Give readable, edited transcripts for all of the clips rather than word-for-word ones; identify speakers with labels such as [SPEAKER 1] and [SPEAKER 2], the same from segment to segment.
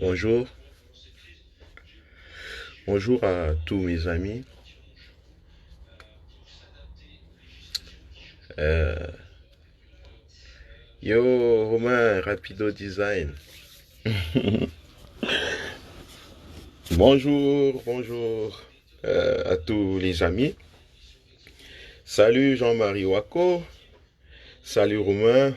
[SPEAKER 1] Bonjour, bonjour à tous mes amis. Euh, Yo, Romain, Rapido Design. Bonjour, bonjour à tous les amis. Salut Jean-Marie Wako. Salut Romain.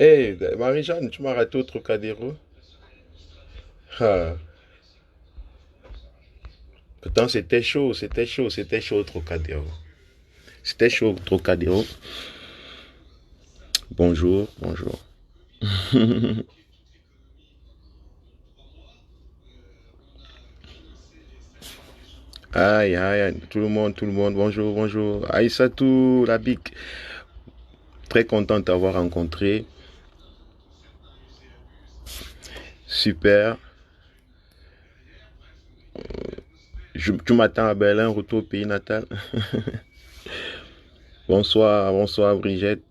[SPEAKER 1] Hey, Marie-Jeanne, tu m'as raté au Trocadéro? Ah, pourtant c'était chaud au Trocadéro. C'était chaud au Trocadéro. Bonjour, bonjour. Aïe, aïe, aïe, tout le monde, bonjour, bonjour. Aïssatou, la bic. Très content de t'avoir rencontré. Super. Tu m'attends à Berlin, retour au pays natal. Bonsoir, bonsoir Brigitte.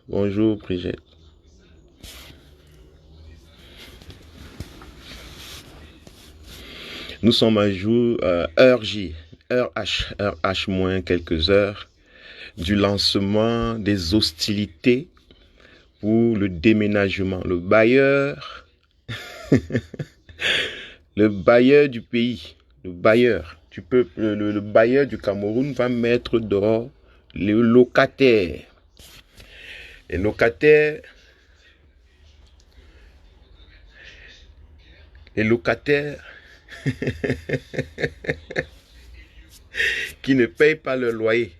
[SPEAKER 1] Bonjour Brigitte. Nous sommes à jour, heure J, heure H moins quelques heures du lancement des hostilités pour le déménagement. Le bailleur du pays, le bailleur du Cameroun va mettre dehors les locataires. Les locataires, les locataires qui ne payent pas leur loyer.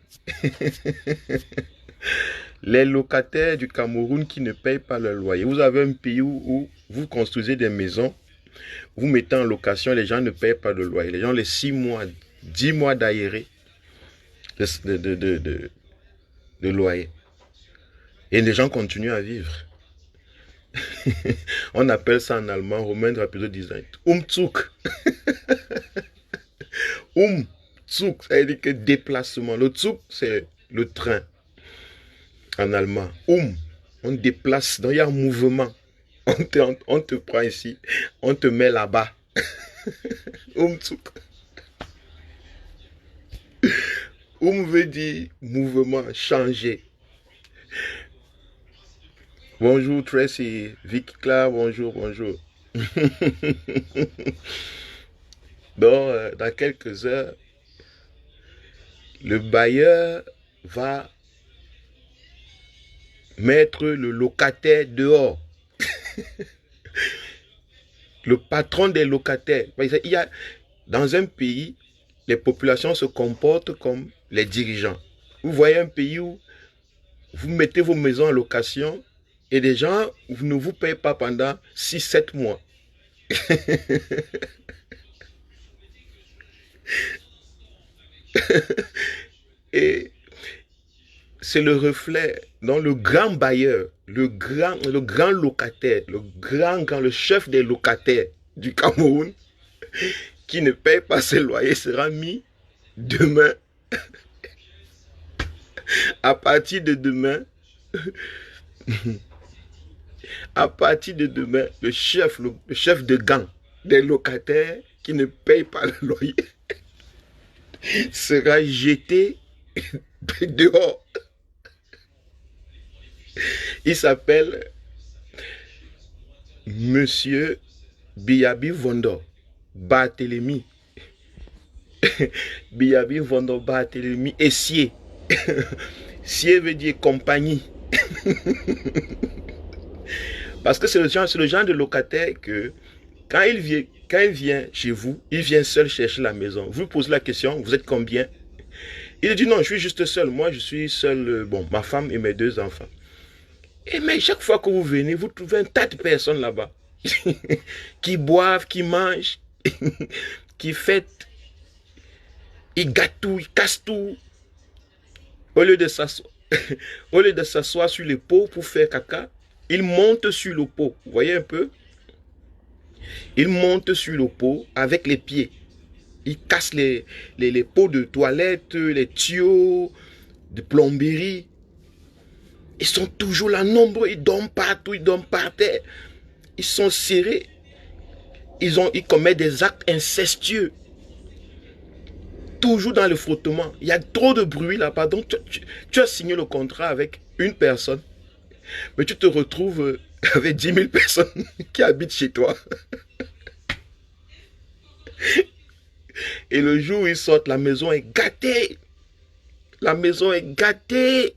[SPEAKER 1] Les locataires du Cameroun qui ne payent pas leur loyer. Vous avez un pays où vous construisez des maisons, vous mettez en location, les gens ne payent pas de loyer. Les gens, les 6 mois, 10 mois d'aéré de loyer. Et les gens continuent à vivre. On appelle ça en allemand, Romain Rapido Design, Umzug. Umzug, ça veut dire que déplacement. Le Zug, c'est le train en allemand. On déplace, donc il y a un mouvement. On te prend ici, on te met là-bas. Umzug. Veut dire mouvement, changer. Bonjour Tracy, Vicky Clark, bonjour, bonjour. Donc, dans quelques heures, le bailleur va mettre le locataire dehors. Le patron des locataires. Il y a, dans un pays, les populations se comportent comme les dirigeants. Vous voyez un pays où vous mettez vos maisons en location et des gens ne vous payent pas pendant 6-7 mois. Et c'est le reflet dans le grand bailleur, le grand locataire, le chef des locataires du Cameroun qui ne paye pas ses loyers sera mis demain. À partir de demain, le chef de gang des locataires qui ne paye pas le loyer sera jeté dehors. Il s'appelle Monsieur Biyabi Vondo Barthélemy. Biyabi Vondo Barthélemy et Sié. Sié veut dire compagnie. Parce que c'est le genre de locataire que quand il vient chez vous, il vient seul chercher la maison. Vous posez la question, vous êtes combien? Il dit non, je suis juste seul. Moi, je suis seul, ma femme et mes 2 enfants. Et mais chaque fois que vous venez, vous trouvez un tas de personnes là-bas qui boivent, qui mangent, qui fêtent, ils gâtent tout, ils cassent tout. Au lieu de s'asseoir sur les pots pour faire caca, ils montent sur le pot. Vous voyez un peu? Ils montent sur le pot avec les pieds. Ils cassent les pots de toilette, les tuyaux de plomberie. Ils sont toujours là, nombreux, ils dorment partout, ils dorment par terre. Ils sont serrés. Ils commettent des actes incestueux. Toujours dans le frottement. Il y a trop de bruit là-bas. Donc, tu as signé le contrat avec une personne, mais tu te retrouves avec 10 000 personnes qui habitent chez toi. Et le jour où ils sortent, la maison est gâtée. La maison est gâtée.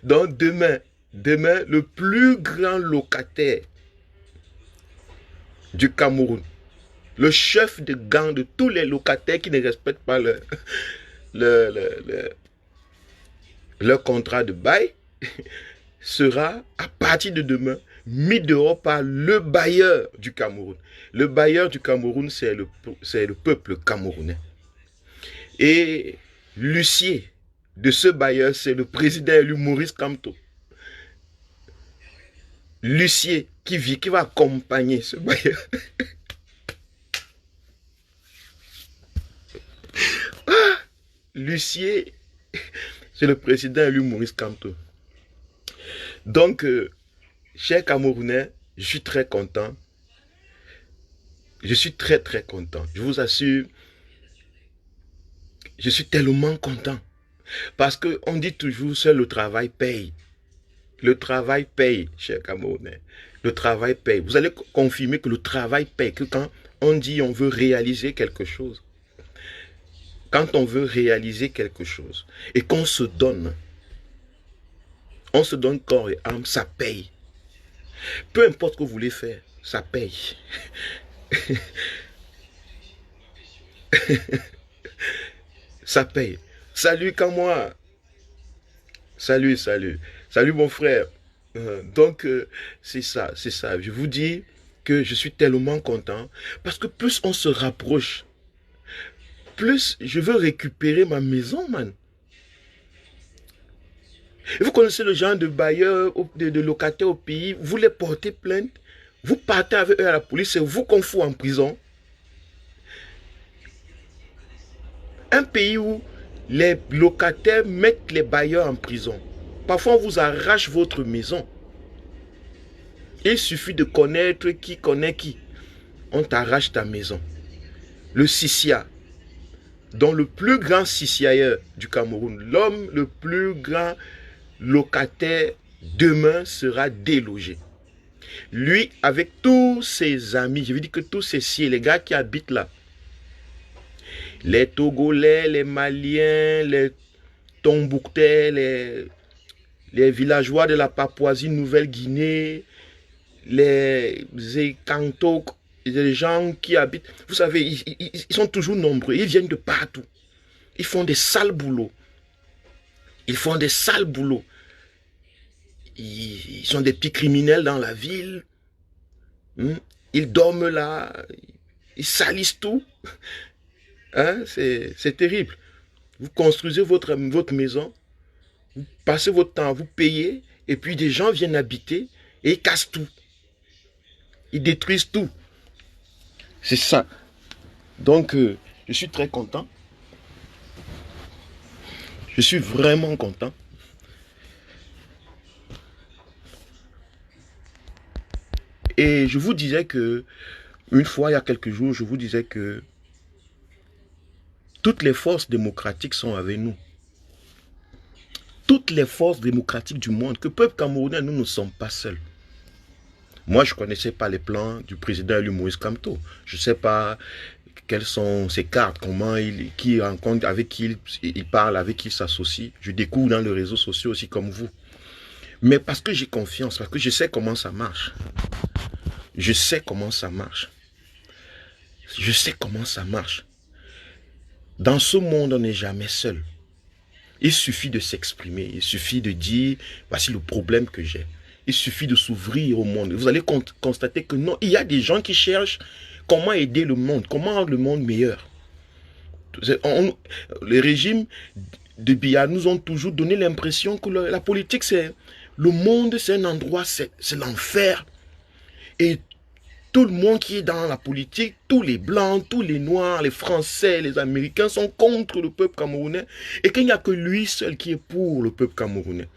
[SPEAKER 1] Donc, demain, le plus grand locataire du Cameroun, le chef de gang de tous les locataires qui ne respectent pas leur contrat de bail, sera, à partir de demain, mis dehors par le bailleur du Cameroun. Le bailleur du Cameroun, c'est le peuple camerounais. Et l'huissier de ce bailleur, c'est le président élu Maurice Kamto. L'huissier qui va accompagner ce bailleur. L'huissier, c'est le président élu Maurice Kamto. Donc, chers Camerounais, je suis très content. Je suis très très content. Je vous assure, je suis tellement content. Parce qu'on dit toujours, seul le travail paye. Le travail paye, chers Camerounais. Le travail paye. Vous allez confirmer que le travail paye. Que quand on dit on veut réaliser quelque chose, quand on veut réaliser quelque chose et qu'on se donne, on se donne corps et âme, ça paye. Peu importe ce que vous voulez faire, ça paye. Ça paye. Salut Kamoa. Salut mon frère. Donc, c'est ça. Je vous dis que je suis tellement content parce que plus on se rapproche, plus je veux récupérer ma maison, man. Et vous connaissez le genre de bailleurs, de locataires au pays, vous les portez plainte, vous partez avec eux à la police, c'est vous qu'on fout en prison. Un pays où les locataires mettent les bailleurs en prison. Parfois, on vous arrache votre maison. Il suffit de connaître qui connaît qui. On t'arrache ta maison. Le Sissia, dont le plus grand sissiailleur du Cameroun, l'homme le plus grand locataire, demain sera délogé. Lui, avec tous ses amis, je veux dire que tous ces les gars qui habitent là, les Togolais, les Maliens, les Tombouctais, les villageois de la Papouasie-Nouvelle-Guinée, les Ekantok, les gens qui habitent, vous savez, ils sont toujours nombreux, ils viennent de partout. Ils font des sales boulots. Ils sont des petits criminels dans la ville. Ils dorment là. Ils salissent tout. Hein? C'est terrible. Vous construisez votre maison. Vous passez votre temps, vous payez. Et puis des gens viennent habiter et ils cassent tout. Ils détruisent tout. C'est ça. Donc, je suis très content. Je suis vraiment content. Et je vous disais que, une fois, il y a quelques jours, je vous disais que toutes les forces démocratiques sont avec nous. Toutes les forces démocratiques du monde, que peuple camerounais, nous ne sommes pas seuls. Moi, je ne connaissais pas les plans du président élu Maurice Kamto. Je ne sais pas quelles sont ses cartes, qui rencontre, avec qui il parle, avec qui il s'associe. Je découvre dans les réseaux sociaux aussi comme vous. Mais parce que j'ai confiance, parce que je sais comment ça marche. Je sais comment ça marche. Je sais comment ça marche. Dans ce monde, on n'est jamais seul. Il suffit de s'exprimer. Il suffit de dire, voici le problème que j'ai. Il suffit de s'ouvrir au monde. Vous allez constater que non, il y a des gens qui cherchent comment aider le monde, comment rendre le monde meilleur. Les régimes de Biya nous ont toujours donné l'impression que la politique, c'est le monde, c'est un endroit, c'est l'enfer. Et Tout le monde qui est dans la politique, tous les Blancs, tous les Noirs, les Français, les Américains sont contre le peuple camerounais et qu'il n'y a que lui seul qui est pour le peuple camerounais.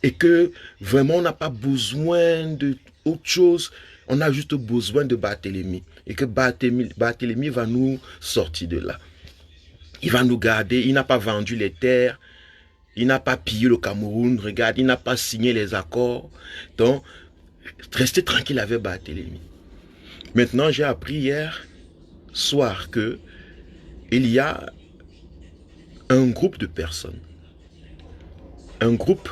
[SPEAKER 1] Et que vraiment on n'a pas besoin de autre chose, on a juste besoin de Barthélemy. Et que Barthélemy va nous sortir de là. Il va nous garder, il n'a pas vendu les terres, il n'a pas pillé le Cameroun, regarde, il n'a pas signé les accords. Donc, restez tranquille avec Barthélemy. Maintenant, j'ai appris hier soir que il y a un groupe de personnes, un groupe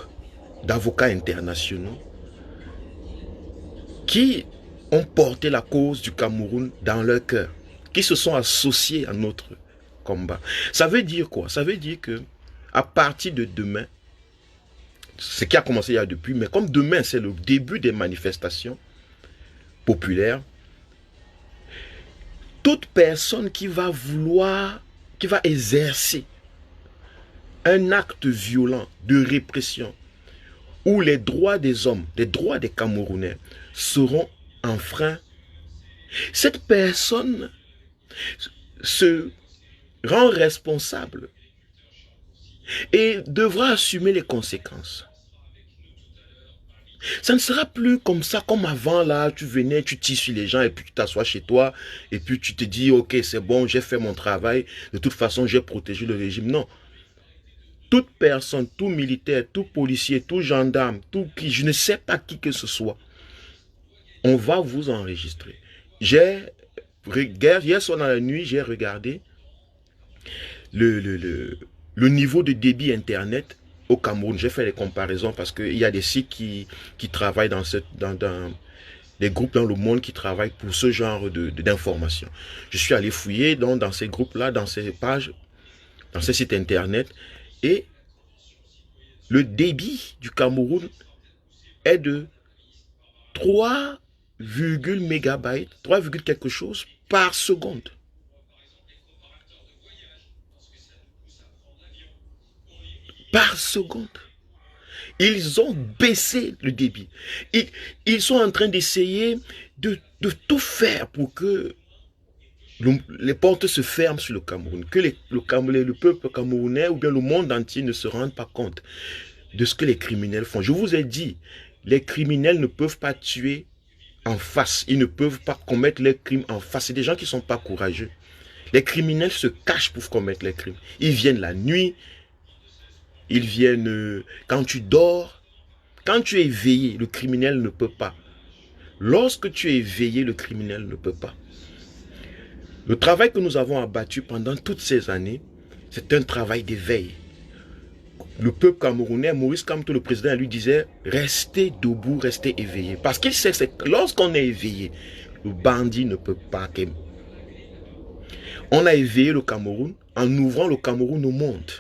[SPEAKER 1] d'avocats internationaux qui ont porté la cause du Cameroun dans leur cœur, qui se sont associés à notre combat. Ça veut dire quoi? Ça veut dire que à partir de demain, ce qui a commencé il y a depuis, mais comme demain c'est le début des manifestations populaires, toute personne qui va exercer un acte violent de répression où les droits des hommes, les droits des Camerounais seront enfreints, cette personne se rend responsable et devra assumer les conséquences. Ça ne sera plus comme ça, comme avant, là, tu venais, tu tisses sur les gens et puis tu t'assois chez toi et puis tu te dis, ok, c'est bon, j'ai fait mon travail, de toute façon, j'ai protégé le régime. Non. Toute personne, tout militaire, tout policier, tout gendarme, tout qui, je ne sais pas qui que ce soit, on va vous enregistrer. Hier soir dans la nuit, j'ai regardé le niveau de débit Internet au Cameroun. J'ai fait les comparaisons parce qu'il y a des sites qui travaillent dans des groupes dans le monde qui travaillent pour ce genre d'informations. Je suis allé fouiller dans ces groupes-là, dans ces pages, dans ces sites Internet, et le débit du Cameroun est de 3 mégabytes, 3, quelque chose par seconde. Par seconde. Ils ont baissé le débit. Ils sont en train d'essayer de tout faire pour que les portes se ferment sur le Cameroun, que le peuple camerounais ou bien le monde entier ne se rende pas compte de ce que les criminels font. Je vous ai dit, les criminels ne peuvent pas tuer en face, ils ne peuvent pas commettre les crimes en face. C'est des gens qui ne sont pas courageux. Les criminels se cachent pour commettre les crimes. Ils viennent la nuit, ils viennent quand tu dors. Quand tu es éveillé, le criminel ne peut pas. Lorsque tu es éveillé, le criminel ne peut pas. Le travail que nous avons abattu pendant toutes ces années, c'est un travail d'éveil. Le peuple camerounais, Maurice Kamto, le président, lui disait, restez debout, restez éveillé. Parce qu'il sait que lorsqu'on est éveillé, le bandit ne peut pas. On a éveillé le Cameroun en ouvrant le Cameroun au monde.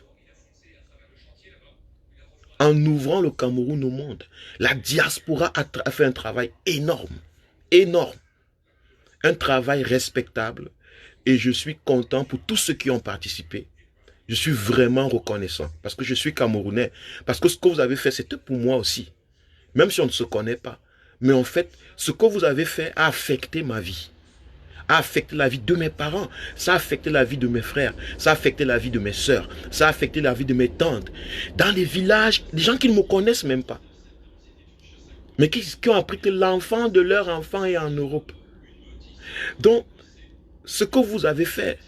[SPEAKER 1] En ouvrant le Cameroun au monde. La diaspora a fait un travail énorme. Énorme. Un travail respectable. Et je suis content pour tous ceux qui ont participé. Je suis vraiment reconnaissant. Parce que je suis Camerounais. Parce que ce que vous avez fait, c'était pour moi aussi. Même si on ne se connaît pas. Mais en fait, ce que vous avez fait a affecté ma vie. A affecté la vie de mes parents. Ça a affecté la vie de mes frères. Ça a affecté la vie de mes sœurs. Ça a affecté la vie de mes tantes. Dans les villages, des gens qui ne me connaissent même pas. Mais qui ont appris que l'enfant de leur enfant est en Europe. Donc, ce que vous avez fait.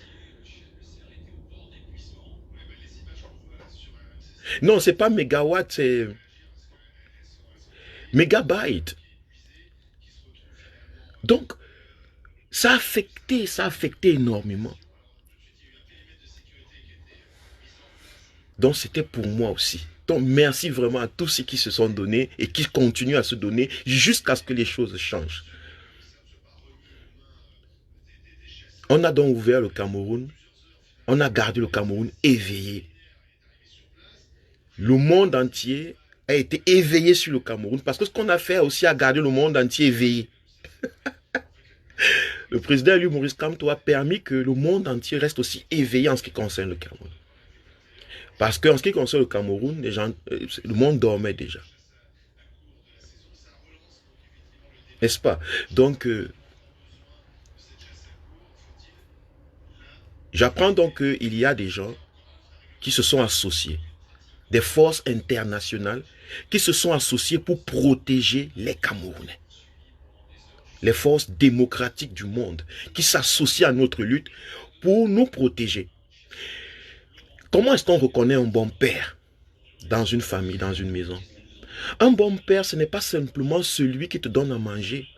[SPEAKER 1] Non, c'est pas mégawatt, c'est mégabyte. Donc, ça a affecté énormément. Donc, c'était pour moi aussi. Donc, merci vraiment à tous ceux qui se sont donnés et qui continuent à se donner jusqu'à ce que les choses changent. On a donc ouvert le Cameroun. On a gardé le Cameroun éveillé. Le monde entier a été éveillé sur le Cameroun parce que ce qu'on a fait aussi a gardé le monde entier éveillé. Le président élu Maurice Kamto a permis que le monde entier reste aussi éveillé en ce qui concerne le Cameroun. Parce qu'en ce qui concerne le Cameroun, le monde dormait déjà. N'est-ce pas? Donc, J'apprends donc qu'il y a des gens qui se sont associés, des forces internationales qui se sont associées pour protéger les Camerounais. Les forces démocratiques du monde qui s'associent à notre lutte pour nous protéger. Comment est-ce qu'on reconnaît un bon père dans une famille, dans une maison? Un bon père, ce n'est pas simplement celui qui te donne à manger.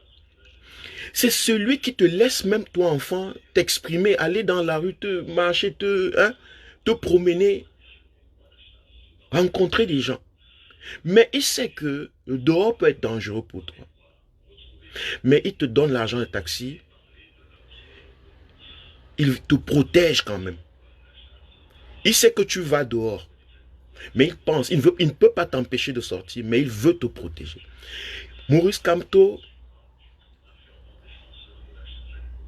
[SPEAKER 1] C'est celui qui te laisse, même toi enfant, t'exprimer, aller dans la rue, te marcher, te promener, rencontrer des gens. Mais il sait que le dehors peut être dangereux pour toi. Mais il te donne l'argent de taxi. Il te protège quand même. Il sait que tu vas dehors. Mais il pense, il ne peut pas t'empêcher de sortir, mais il veut te protéger. Maurice Kamto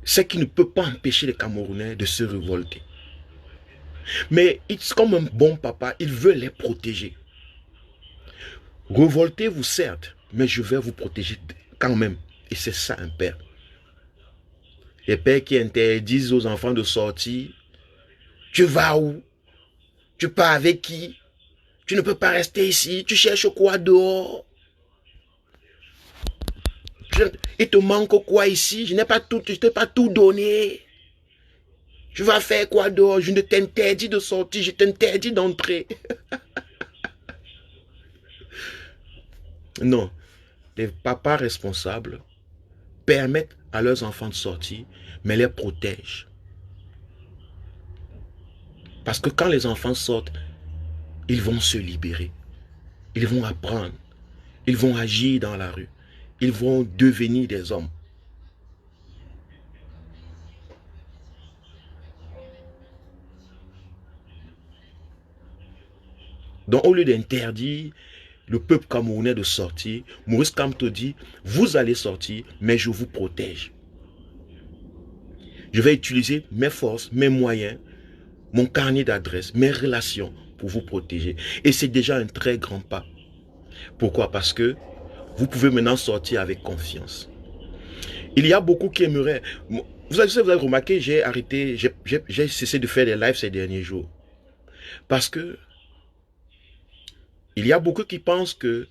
[SPEAKER 1] sait qu'il ne peut pas empêcher les Camerounais de se révolter. Mais comme un bon papa, il veut les protéger. Révoltez-vous certes, mais je vais vous protéger quand même. Et c'est ça un père. Les pères qui interdisent aux enfants de sortir. Tu vas où? Tu pars avec qui? Tu ne peux pas rester ici. Tu cherches quoi dehors? Il te manque quoi ici? Je t'ai pas tout donné. Tu vas faire quoi dehors? Je ne t'interdis de sortir, je t'interdis d'entrer. Non. Les papas responsables permettent à leurs enfants de sortir, mais les protègent. Parce que quand les enfants sortent, ils vont se libérer. Ils vont apprendre. Ils vont agir dans la rue. Ils vont devenir des hommes. Donc au lieu d'interdire le peuple camerounais de sortir, Maurice Kamto dit, vous allez sortir, mais je vous protège. Je vais utiliser mes forces, mes moyens, mon carnet d'adresses, mes relations pour vous protéger. Et c'est déjà un très grand pas. Pourquoi? Parce que vous pouvez maintenant sortir avec confiance. Il y a beaucoup qui aimeraient... Vous avez remarqué, j'ai arrêté, j'ai cessé de faire des lives ces derniers jours. Parce que il y a beaucoup qui pensent que,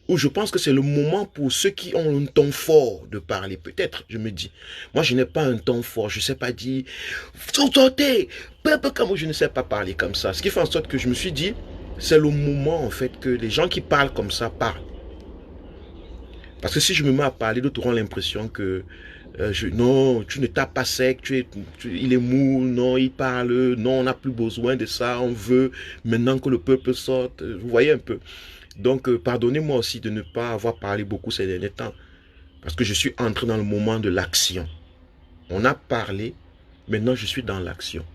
[SPEAKER 1] ou je pense que c'est le moment pour ceux qui ont un ton fort de parler. Peut-être, je me dis. Moi, je n'ai pas un ton fort. Je ne sais pas dire, sortez, peuple comme je ne sais pas parler comme ça. Ce qui fait en sorte que je me suis dit, c'est le moment en fait que les gens qui parlent comme ça parlent. Parce que si je me mets à parler, d'autres auront l'impression que non, tu ne tapes pas sec, il est mou, non, il parle, non, on n'a plus besoin de ça, on veut maintenant que le peuple sorte. Vous voyez un peu. Donc, pardonnez-moi aussi de ne pas avoir parlé beaucoup ces derniers temps. Parce que je suis entré dans le moment de l'action. On a parlé, maintenant je suis dans l'action.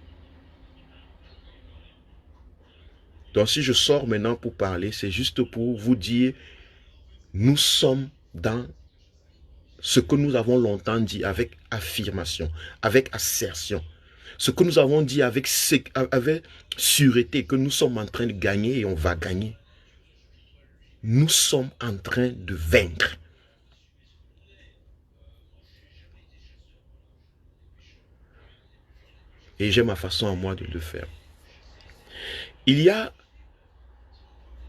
[SPEAKER 1] Donc, si je sors maintenant pour parler, c'est juste pour vous dire, nous sommes dans ce que nous avons longtemps dit avec affirmation, avec assertion. Ce que nous avons dit avec sûreté, que nous sommes en train de gagner et on va gagner. Nous sommes en train de vaincre. Et j'ai ma façon à moi de le faire. Il y a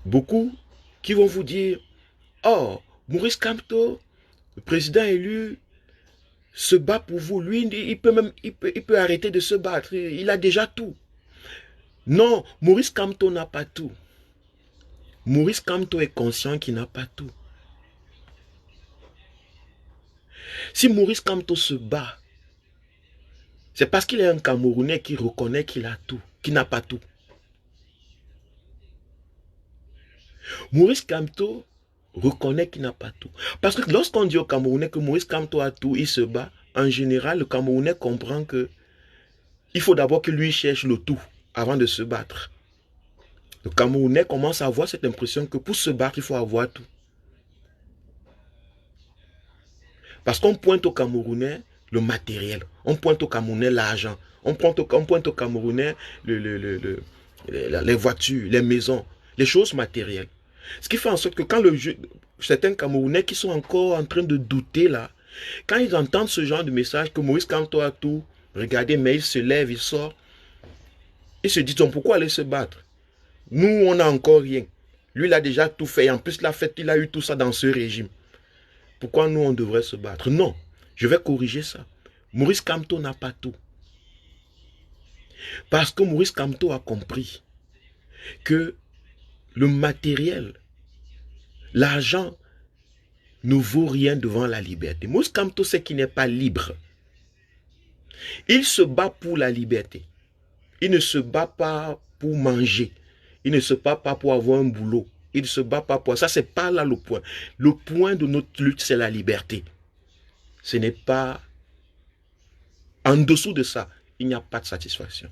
[SPEAKER 1] beaucoup qui vont vous dire, oh, Maurice Kamto, le président élu, se bat pour vous. Lui, il peut arrêter de se battre. Il a déjà tout. Non, Maurice Kamto n'a pas tout. Maurice Kamto est conscient qu'il n'a pas tout. Si Maurice Kamto se bat, c'est parce qu'il est un Camerounais qui reconnaît qu'il a tout, qu'il n'a pas tout. Maurice Kamto reconnaît qu'il n'a pas tout. Parce que lorsqu'on dit au Camerounais que Maurice Kamto a tout, il se bat, en général, le Camerounais comprend que il faut d'abord que lui cherche le tout avant de se battre. Le Camerounais commence à avoir cette impression que pour se battre, il faut avoir tout. Parce qu'on pointe au Camerounais le matériel, on pointe au Camerounais l'argent, on pointe au Camerounais les voitures, les maisons, les choses matérielles. Ce qui fait en sorte que quand certains Camerounais qui sont encore en train de douter là, quand ils entendent ce genre de message que Maurice Kamto a tout, Regardez, mais il se lève, il sort. Il se dit, donc pourquoi aller se battre? Nous, on n'a encore rien. Lui, il a déjà tout fait. Et en plus, il a eu tout ça dans ce régime. Pourquoi nous, on devrait se battre? Non, je vais corriger ça. Maurice Kamto n'a pas tout. Parce que Maurice Kamto a compris que le matériel, l'argent ne vaut rien devant la liberté. Maurice Kamto sait qu'il n'est pas libre. Il se bat pour la liberté. Il ne se bat pas pour manger. Il ne se bat pas pour avoir un boulot. Il ne se bat pas pour... Ça, c'est pas là le point. Le point de notre lutte, c'est la liberté. Ce n'est pas... En dessous de ça, il n'y a pas de satisfaction.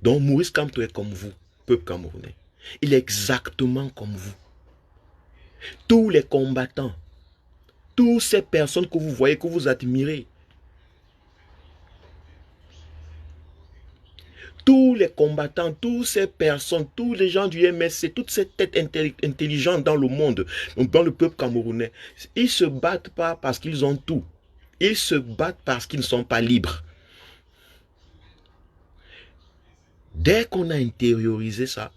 [SPEAKER 1] Donc, Maurice Kamto est comme vous, peuple camerounais. Il est exactement comme vous. Tous les combattants, toutes ces personnes que vous voyez, que vous admirez, tous les combattants, toutes ces personnes, tous les gens du MSC, toutes ces têtes intelligentes dans le monde, dans le peuple camerounais, ils ne se battent pas parce qu'ils ont tout. Ils se battent parce qu'ils ne sont pas libres. Dès qu'on a intériorisé ça,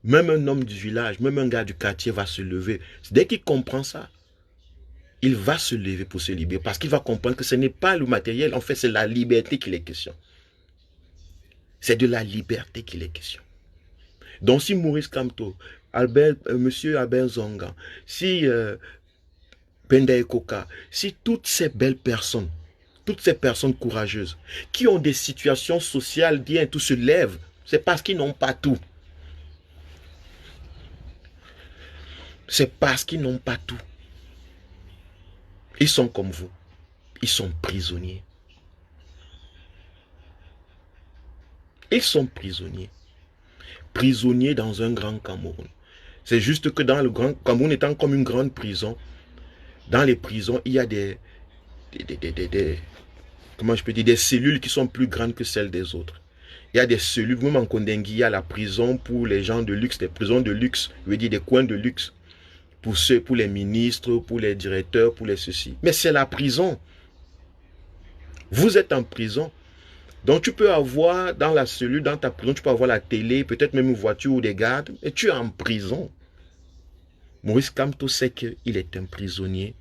[SPEAKER 1] même un homme du village, même un gars du quartier va se lever. Dès qu'il comprend ça, il va se lever pour se libérer. Parce qu'il va comprendre que ce n'est pas le matériel, en fait, c'est la liberté qu'il est question. C'est de la liberté qu'il est question. Donc si Maurice Kamto, Monsieur Albert Zonga, si Penda Ekoka, si toutes ces belles personnes, toutes ces personnes courageuses, qui ont des situations sociales bien, tout se lèvent, c'est parce qu'ils n'ont pas tout. C'est parce qu'ils n'ont pas tout. Ils sont comme vous. Ils sont prisonniers. Ils sont prisonniers. Prisonniers dans un grand Cameroun. C'est juste que dans le grand Cameroun étant comme une grande prison, dans les prisons, il y a comment je peux dire, des cellules qui sont plus grandes que celles des autres. Il y a des cellules, même en Kondengui, il y a la prison pour les gens de luxe, des prisons de luxe, je veux dire des coins de luxe. Pour ceux, pour les ministres, pour les directeurs, pour les ceci. Mais c'est la prison. Vous êtes en prison. Donc tu peux avoir dans la cellule, dans ta prison, tu peux avoir la télé, peut-être même une voiture ou des gardes, et tu es en prison. Maurice Kamto sait qu'il est un prisonnier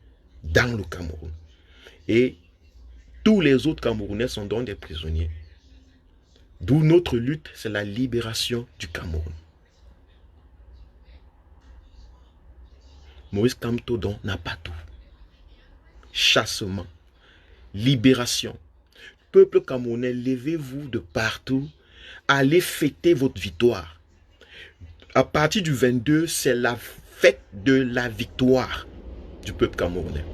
[SPEAKER 1] dans le Cameroun. Et tous les autres Camerounais sont donc des prisonniers. D'où notre lutte, c'est la libération du Cameroun. Maurice Kamto donc n'a pas tout. Chassement, libération. Peuple camerounais, levez-vous de partout, allez fêter votre victoire. À partir du 22, c'est la fête de la victoire du peuple camerounais.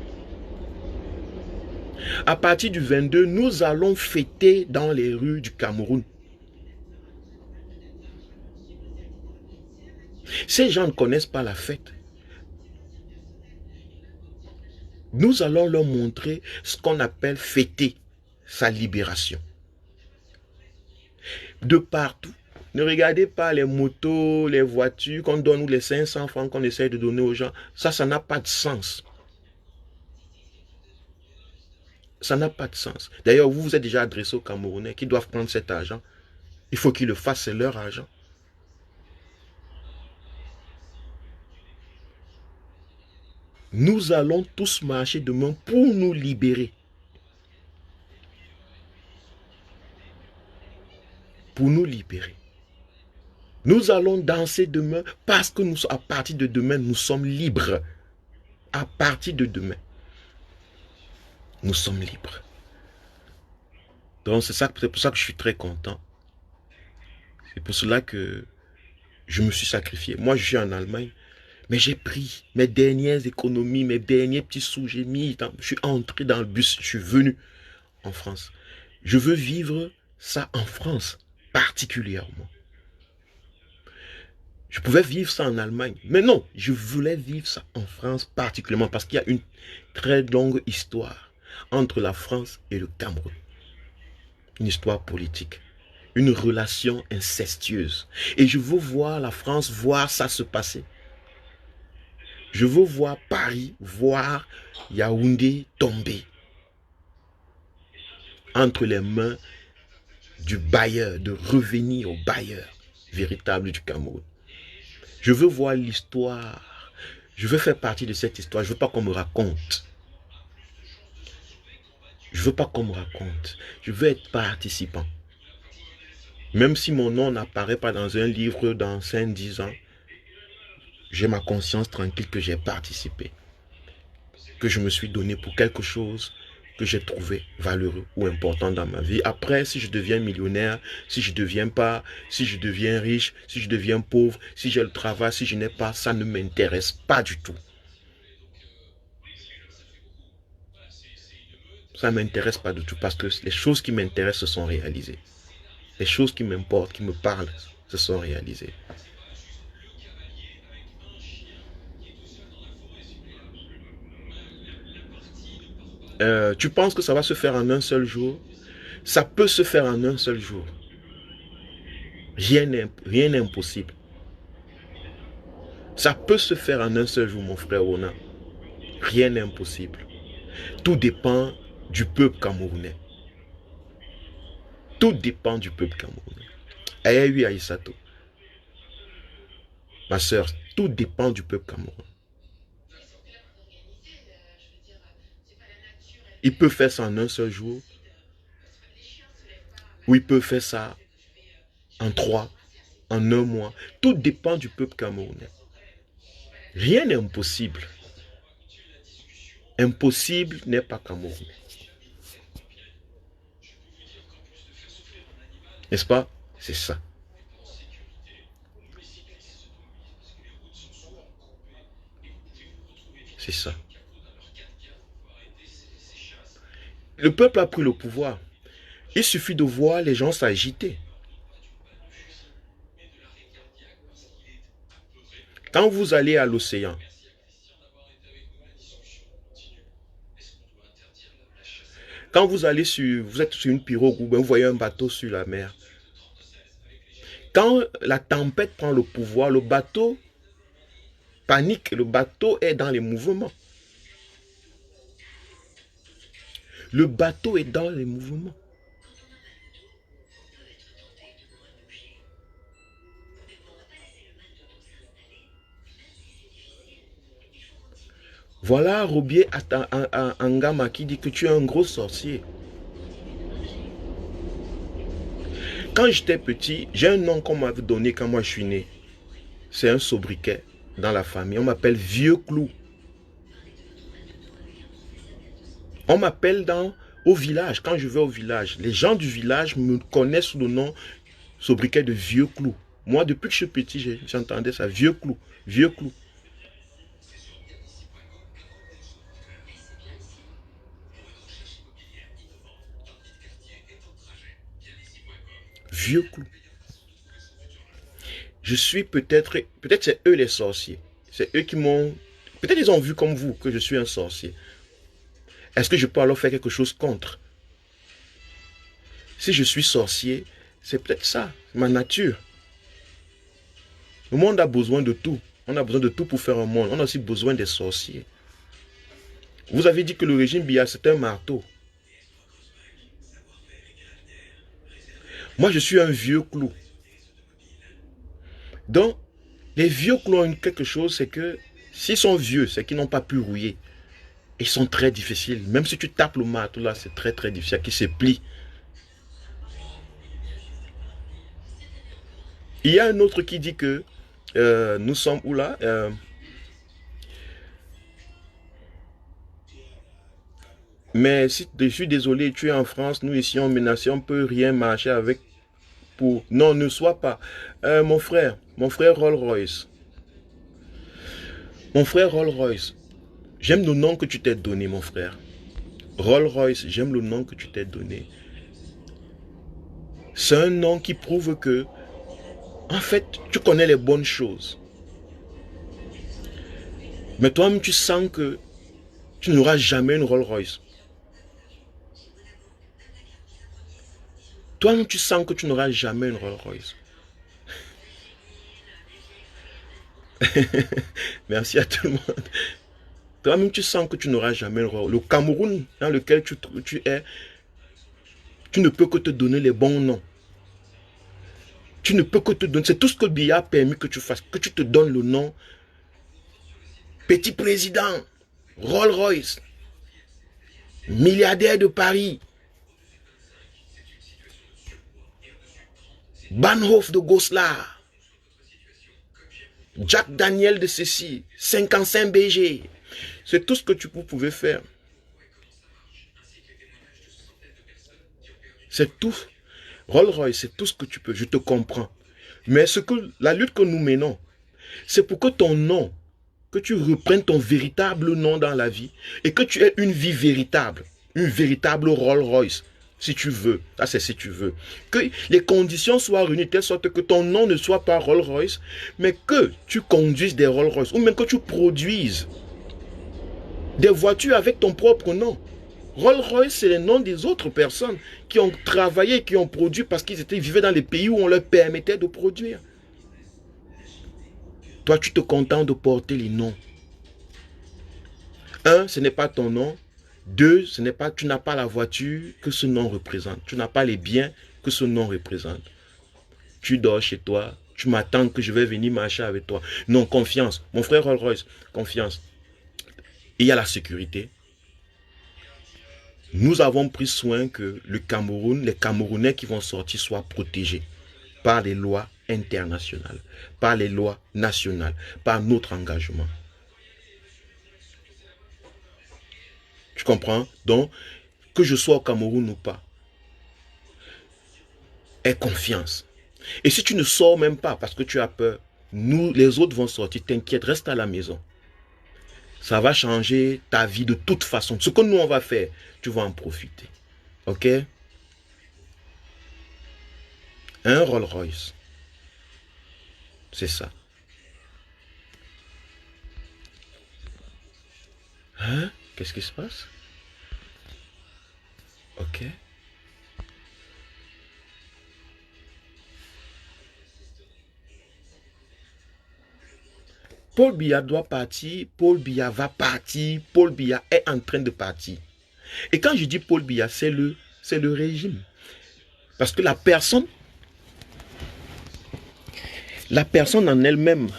[SPEAKER 1] À partir du 22, nous allons fêter dans les rues du Cameroun. Ces gens ne connaissent pas la fête. Nous allons leur montrer ce qu'on appelle fêter sa libération. De partout. Ne regardez pas les motos, les voitures qu'on donne ou les 500 francs qu'on essaie de donner aux gens. Ça n'a pas de sens. Ça n'a pas de sens. D'ailleurs, vous vous êtes déjà adressé aux Camerounais qui doivent prendre cet argent. Il faut qu'ils le fassent, c'est leur argent. Nous allons tous marcher demain pour nous libérer. Pour nous libérer. Nous allons danser demain parce que à partir de demain, nous sommes libres. À partir de demain, nous sommes libres. Donc c'est pour ça que je suis très content. C'est pour cela que je me suis sacrifié. Moi, je suis en Allemagne, mais j'ai pris mes dernières économies, mes derniers petits sous, j'ai mis, je suis entré dans le bus, je suis venu en France. Je veux vivre ça en France, particulièrement. Je pouvais vivre ça en Allemagne, mais non, je voulais vivre ça en France particulièrement parce qu'il y a une très longue histoire entre la France et le Cameroun. Une histoire politique, une relation incestueuse. Et je veux voir la France, voir ça se passer. Je veux voir Paris, voir Yaoundé tomber entre les mains du bailleur, de revenir au bailleur véritable du Cameroun. Je veux voir l'histoire. Je veux faire partie de cette histoire. Je ne veux pas qu'on me raconte. Je ne veux pas qu'on me raconte. Je veux être participant. Même si mon nom n'apparaît pas dans un livre dans 5-10 ans, j'ai ma conscience tranquille que j'ai participé. Que je me suis donné pour quelque chose que j'ai trouvé valeureux ou important dans ma vie. Après, si je deviens millionnaire, si je deviens pas, si je deviens riche, si je deviens pauvre, si j'ai le travail, si je n'ai pas, ça ne m'intéresse pas du tout. Ça ne m'intéresse pas du tout parce que les choses qui m'intéressent se sont réalisées. Les choses qui m'importent, qui me parlent, se sont réalisées. Tu penses que ça va se faire en un seul jour? Ça peut se faire en un seul jour. Rien n'est impossible. Ça peut se faire en un seul jour, mon frère Ona. Rien n'est impossible. Tout dépend du peuple camerounais. Tout dépend du peuple camerounais. Aïe, Aïssato. Ma soeur, tout dépend du peuple camerounais. Il peut faire ça en un seul jour. Ou il peut faire ça en 3, en 1 mois. Tout dépend du peuple camerounais. Rien n'est impossible. Impossible n'est pas camerounais. N'est-ce pas? C'est ça. C'est ça. Le peuple a pris le pouvoir. Il suffit de voir les gens s'agiter. Quand vous allez à l'océan, quand vous êtes sur une pirogue ou vous voyez un bateau sur la mer, quand la tempête prend le pouvoir, le bateau panique, le bateau est dans les mouvements. Le bateau est dans les mouvements. Voilà Robier Angama qui dit que tu es un gros sorcier. Quand j'étais petit, j'ai un nom qu'on m'avait donné quand moi je suis né. C'est un sobriquet dans la famille. On m'appelle Vieux Clou. On m'appelle au village. Quand je vais au village, les gens du village me connaissent sous le nom sobriquet de Vieux Clou. Moi, depuis que je suis petit, j'entendais ça. Vieux Clou. Vieux Clou. Vieux Clou. Je suis peut-être c'est eux les sorciers. C'est eux qui m'ont... Peut-être ils ont vu comme vous que je suis un sorcier. Est-ce que je peux alors faire quelque chose contre? Si je suis sorcier, c'est peut-être ça, ma nature. Le monde a besoin de tout. On a besoin de tout pour faire un monde. On a aussi besoin des sorciers. Vous avez dit que le régime Biya, c'est un marteau. Moi, je suis un vieux clou. Donc, les vieux clous ont quelque chose, c'est que s'ils sont vieux, c'est qu'ils n'ont pas pu rouiller. Ils sont très difficiles. Même si tu tapes le marteau là, c'est très très difficile, qui se plie. Il y a un autre qui dit que nous sommes où là mais si je suis désolé, tu es en France, nous ici on menacé, on ne peut rien marcher avec pour... Non, ne sois pas. Mon frère Rolls-Royce. Mon frère Rolls-Royce. J'aime le nom que tu t'es donné, mon frère. Rolls-Royce, j'aime le nom que tu t'es donné. C'est un nom qui prouve que, en fait, tu connais les bonnes choses. Mais toi-même, tu sens que tu n'auras jamais une Rolls-Royce. Toi-même, tu sens que tu n'auras jamais une Rolls-Royce. Merci à tout le monde. Toi-même, tu sens que tu n'auras jamais une Rolls-Royce. Le Cameroun dans lequel tu es, Tu ne peux que te donner les bons noms. Tu ne peux que te donner. C'est tout ce que le billet a permis que tu fasses. Que tu te donnes le nom. Petit président. Rolls-Royce. Milliardaire de Paris. Bahnhof de Goslar. Jack Daniel de ceci. 55 BG. C'est tout ce que tu pouvais faire. C'est tout. Rolls-Royce, c'est tout ce que tu peux. Je te comprends. Mais la lutte que nous menons, c'est pour que ton nom, que tu reprennes ton véritable nom dans la vie et que tu aies une vie véritable. Une véritable Rolls-Royce, si tu veux. Ça, c'est si tu veux. Que les conditions soient réunies de telle sorte que ton nom ne soit pas Rolls-Royce, mais que tu conduises des Rolls-Royce ou même que tu produises des voitures avec ton propre nom. Rolls-Royce, c'est le nom des autres personnes qui ont travaillé, qui ont produit parce qu'ils vivaient dans les pays où on leur permettait de produire. Toi, tu te contentes de porter les noms. Un, ce n'est pas ton nom. Deux, tu n'as pas la voiture que ce nom représente. Tu n'as pas les biens que ce nom représente. Tu dors chez toi. Tu m'attends que je vais venir marcher avec toi. Non, confiance. Mon frère Rolls-Royce, confiance. Il y a la sécurité. Nous avons pris soin que le Cameroun, les Camerounais qui vont sortir soient protégés par les lois internationales, par les lois nationales, par notre engagement. Tu comprends? Donc, que je sois au Cameroun ou pas, aie confiance. Et si tu ne sors même pas parce que tu as peur, nous, les autres vont sortir, t'inquiète, reste à la maison. Ça va changer ta vie de toute façon. Ce que nous, on va faire, tu vas en profiter. Ok? Un Rolls-Royce. C'est ça. Hein? Qu'est-ce qui se passe? Ok. Paul Biya doit partir, Paul Biya va partir, Paul Biya est en train de partir. Et quand je dis Paul Biya, c'est le régime. Parce que la personne en elle-même,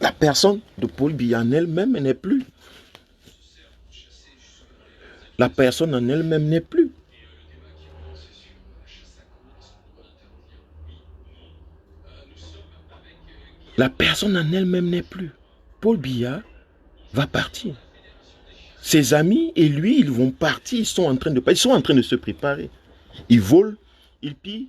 [SPEAKER 1] la personne de Paul Biya en elle-même n'est plus. La personne en elle-même n'est plus. La personne en elle-même n'est plus. Paul Biya va partir. Ses amis et lui, ils vont partir. Ils sont en train de se préparer. Ils volent, ils pillent.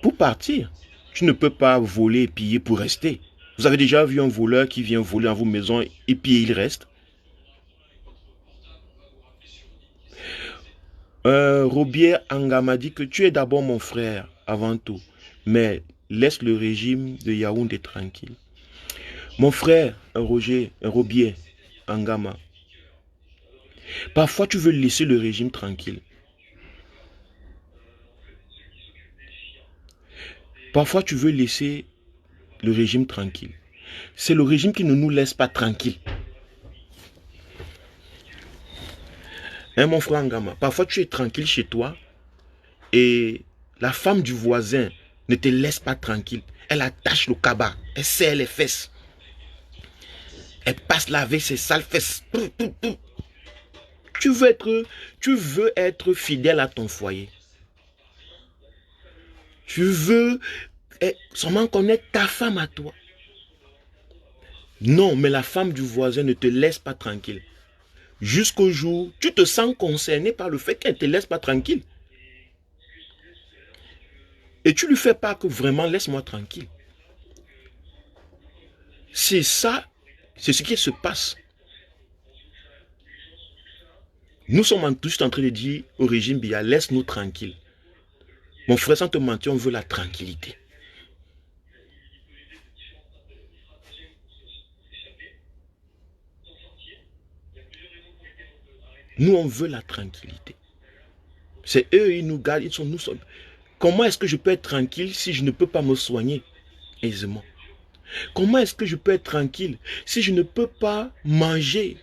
[SPEAKER 1] Pour partir. Tu ne peux pas voler et piller pour rester. Vous avez déjà vu un voleur qui vient voler dans vos maisons et puis il reste? Robier Angama dit que tu es d'abord mon frère avant tout. Mais laisse le régime de Yaoundé tranquille. Mon frère, Robier Angama, parfois tu veux laisser le régime tranquille. Parfois tu veux laisser le régime tranquille. C'est le régime qui ne nous laisse pas tranquille. Hein, mon frère Angama, parfois tu es tranquille chez toi et la femme du voisin ne te laisse pas tranquille. Elle attache le cabas, elle serre les fesses. Elle passe laver ses sales fesses. Tu veux être fidèle à ton foyer. Tu veux seulement connaître ta femme à toi. Non, mais la femme du voisin ne te laisse pas tranquille. Jusqu'au jour, tu te sens concerné par le fait qu'elle ne te laisse pas tranquille. Et tu lui fais pas que vraiment laisse-moi tranquille. C'est ça, c'est ce qui se passe. Nous sommes tous en train de dire au régime Biya, laisse-nous tranquille. Mon frère, sans te mentir, on veut la tranquillité. Nous, on veut la tranquillité. C'est eux, ils nous gardent, nous sommes. Comment est-ce que je peux être tranquille si je ne peux pas me soigner aisément? Comment est-ce que je peux être tranquille si je ne peux pas manger?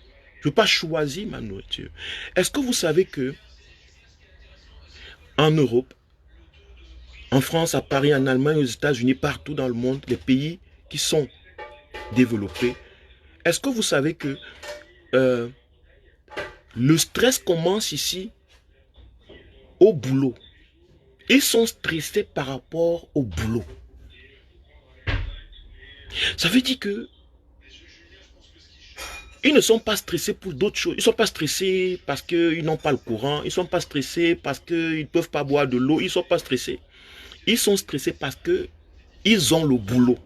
[SPEAKER 1] Je n'ai pas choisi ma nourriture. Est-ce que vous savez que en Europe, en France, à Paris, en Allemagne, aux États-Unis, partout dans le monde, les pays qui sont développés, est-ce que vous savez que le stress commence ici au boulot? Ils sont stressés par rapport au boulot. Ça veut dire que ils ne sont pas stressés pour d'autres choses. Ils ne sont pas stressés parce qu'ils n'ont pas le courant. Ils ne sont pas stressés parce qu'ils ne peuvent pas boire de l'eau. Ils ne sont pas stressés. Ils sont stressés parce qu'ils ont le boulot.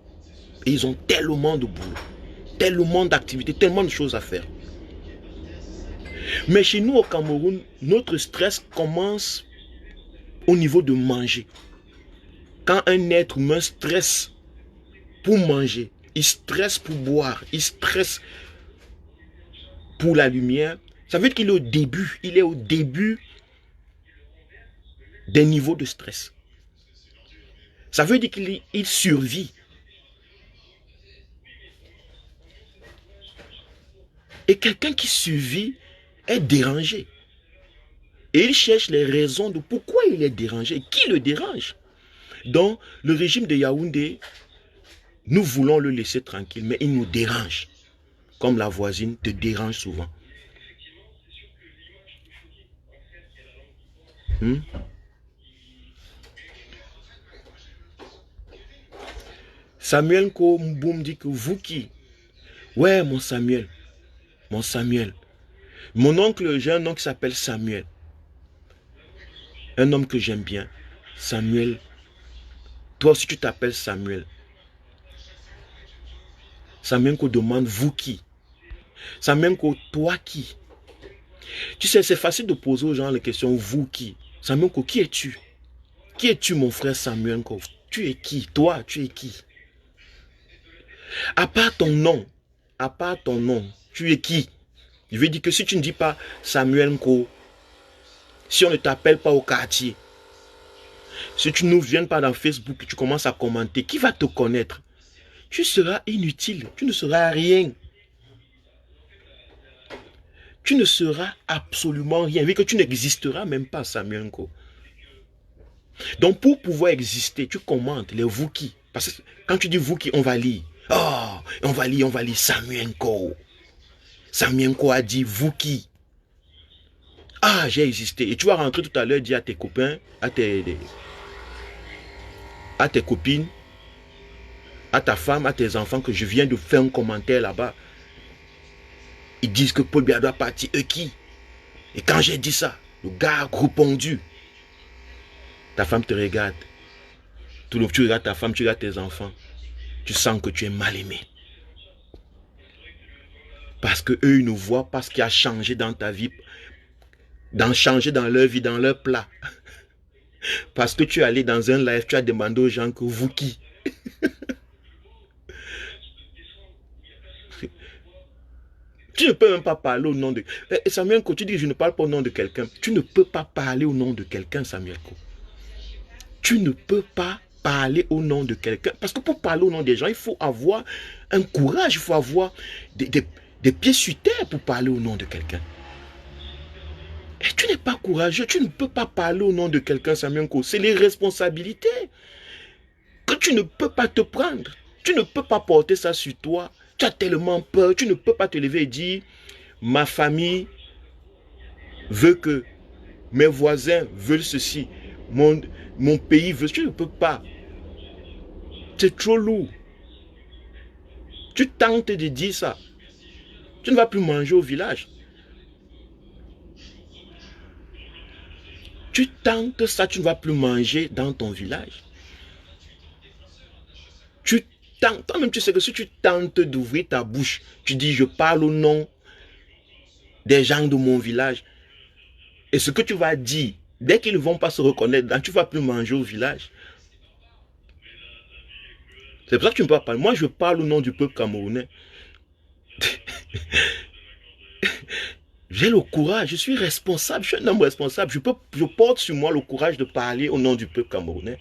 [SPEAKER 1] Et ils ont tellement de boulot, tellement d'activités, tellement de choses à faire. Mais chez nous au Cameroun, notre stress commence au niveau de manger. Quand un être humain stresse pour manger, il stresse pour boire, il stresse pour la lumière, ça veut dire qu'il est au début, des niveaux de stress. Ça veut dire qu'il survit. Et quelqu'un qui survit est dérangé. Et il cherche les raisons de pourquoi il est dérangé, qui le dérange. Donc, le régime de Yaoundé, nous voulons le laisser tranquille, mais il nous dérange. Comme la voisine te dérange souvent. Samuel Mboum dit que vous qui? Ouais, mon Samuel. Mon Samuel. Mon oncle, j'ai un oncle qui s'appelle Samuel. Un homme que j'aime bien. Samuel. Toi aussi tu t'appelles Samuel. Samuel qu'on demande vous qui? Samuel qu'on toi qui? Tu sais, c'est facile de poser aux gens les questions vous qui? Samuel qu'on qui es-tu? Qui es-tu mon frère Samuel qu'on? Tu es qui? Toi, tu es qui? À part ton nom, tu es qui? Je veux dire que si tu ne dis pas Samuel Nko, si on ne t'appelle pas au quartier, si tu ne viens pas dans Facebook, tu commences à commenter, qui va te connaître? Tu seras inutile, tu ne seras rien. Tu ne seras absolument rien, vu que tu n'existeras même pas, Samuel Nko. Donc pour pouvoir exister, tu commentes les vous qui. Parce que quand tu dis vous qui, on va lire. Oh, on va lire Samuel Nko. Samuel Nko a dit vous qui. Ah, j'ai existé. Et tu vas rentrer tout à l'heure, dire à tes copains, à tes copines, à ta femme, à tes enfants que je viens de faire un commentaire là-bas. Ils disent que Paul Biya doit partir. Eux qui? Et quand j'ai dit ça, le gars a répondu. Ta femme te regarde. Tu regardes ta femme, tu regardes tes enfants. Tu sens que tu es mal aimé. Parce que eux, ils ne voient pas ce qui a changé dans ta vie. Changé dans leur vie, dans leur plat. Parce que tu es allé dans un live, tu as demandé aux gens que vous qui? Tu ne peux même pas parler au nom de... Samuel Ko, tu dis que je ne parle pas au nom de quelqu'un. Tu ne peux pas parler au nom de quelqu'un, Samuel Ko. Tu ne peux pas parler au nom de quelqu'un. Parce que pour parler au nom des gens, il faut avoir un courage, il faut avoir des pieds sur terre pour parler au nom de quelqu'un. Et tu n'es pas courageux, tu ne peux pas parler au nom de quelqu'un, Samuel Ko. C'est les responsabilités que tu ne peux pas te prendre. Tu ne peux pas porter ça sur toi. Tu as tellement peur, tu ne peux pas te lever et dire, ma famille veut que, mes voisins veulent ceci, mon pays veut, tu ne peux pas. C'est trop lourd. Tu tentes de dire ça. Tu ne vas plus manger au village. Tu tentes ça, tu ne vas plus manger dans ton village. Toi-même, tu sais que si tu tentes d'ouvrir ta bouche, tu dis, je parle au nom des gens de mon village. Et ce que tu vas dire, dès qu'ils ne vont pas se reconnaître, tu ne vas plus manger au village. C'est pour ça que tu ne peux pas parler. Moi, je parle au nom du peuple camerounais. J'ai le courage, je suis responsable, je suis un homme responsable. Je porte sur moi le courage de parler au nom du peuple camerounais.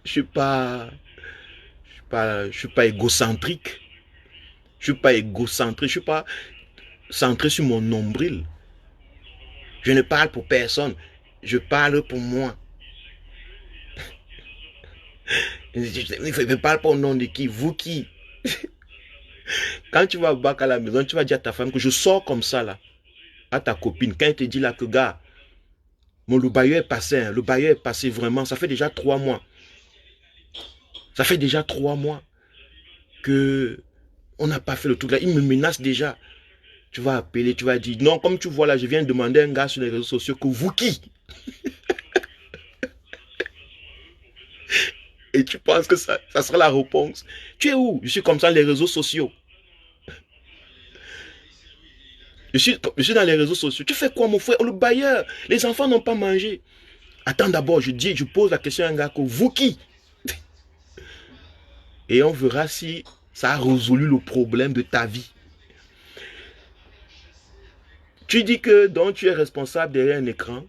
[SPEAKER 1] Je suis pas égocentrique. Je ne suis pas égocentré, je ne suis pas centré sur mon nombril. Je ne parle pour personne, je parle pour moi. Je ne parle pas au nom de qui, vous qui. Quand tu vas au bac à la maison, tu vas dire à ta femme que je sors comme ça là, à ta copine. Quand elle te dit là que gars, le bailleur est passé, hein, le bailleur est passé vraiment, ça fait déjà 3 mois. Ça fait déjà 3 mois que on n'a pas fait le truc là. Il me menace déjà. Tu vas appeler, tu vas dire, non, comme tu vois là, je viens de demander à un gars sur les réseaux sociaux que vous qui? Et tu penses que ça sera la réponse? Tu es où? Je suis comme ça, les réseaux sociaux. Je suis dans les réseaux sociaux. Tu fais quoi, mon frère? Le bailleur, les enfants n'ont pas mangé. Attends d'abord, je pose la question à un gars que vous qui? Et on verra si ça a résolu le problème de ta vie. Tu dis que donc tu es responsable derrière un écran.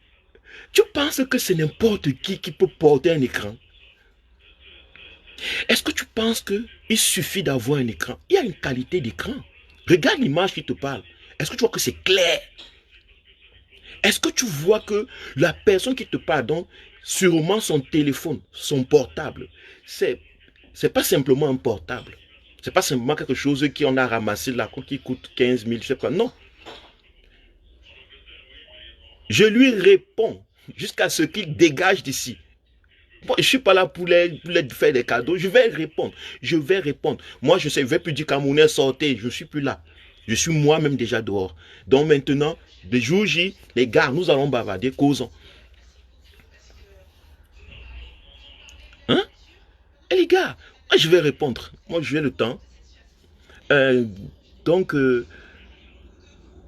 [SPEAKER 1] Tu penses que c'est n'importe qui peut porter un écran? Est-ce que tu penses qu'il suffit d'avoir un écran? Il y a une qualité d'écran. Regarde l'image qui te parle. Est-ce que tu vois que c'est clair? Est-ce que tu vois que la personne qui te parle, donc, sûrement son téléphone, son portable, c'est pas simplement un portable. C'est pas simplement quelque chose qu'on a ramassé là, qui coûte 15 000, je sais pas. Non. Je lui réponds jusqu'à ce qu'il dégage d'ici. Bon, je ne suis pas là pour lui faire des cadeaux. Je vais répondre. Je vais répondre. Moi, je sais, je ne vais plus dire Camerounais sortez. Je ne suis plus là. Je suis moi-même déjà dehors. Donc maintenant, le jour J, les gars, nous allons bavarder, causons. Hein? Et les gars, moi je vais répondre. Moi, j'ai le temps. Donc,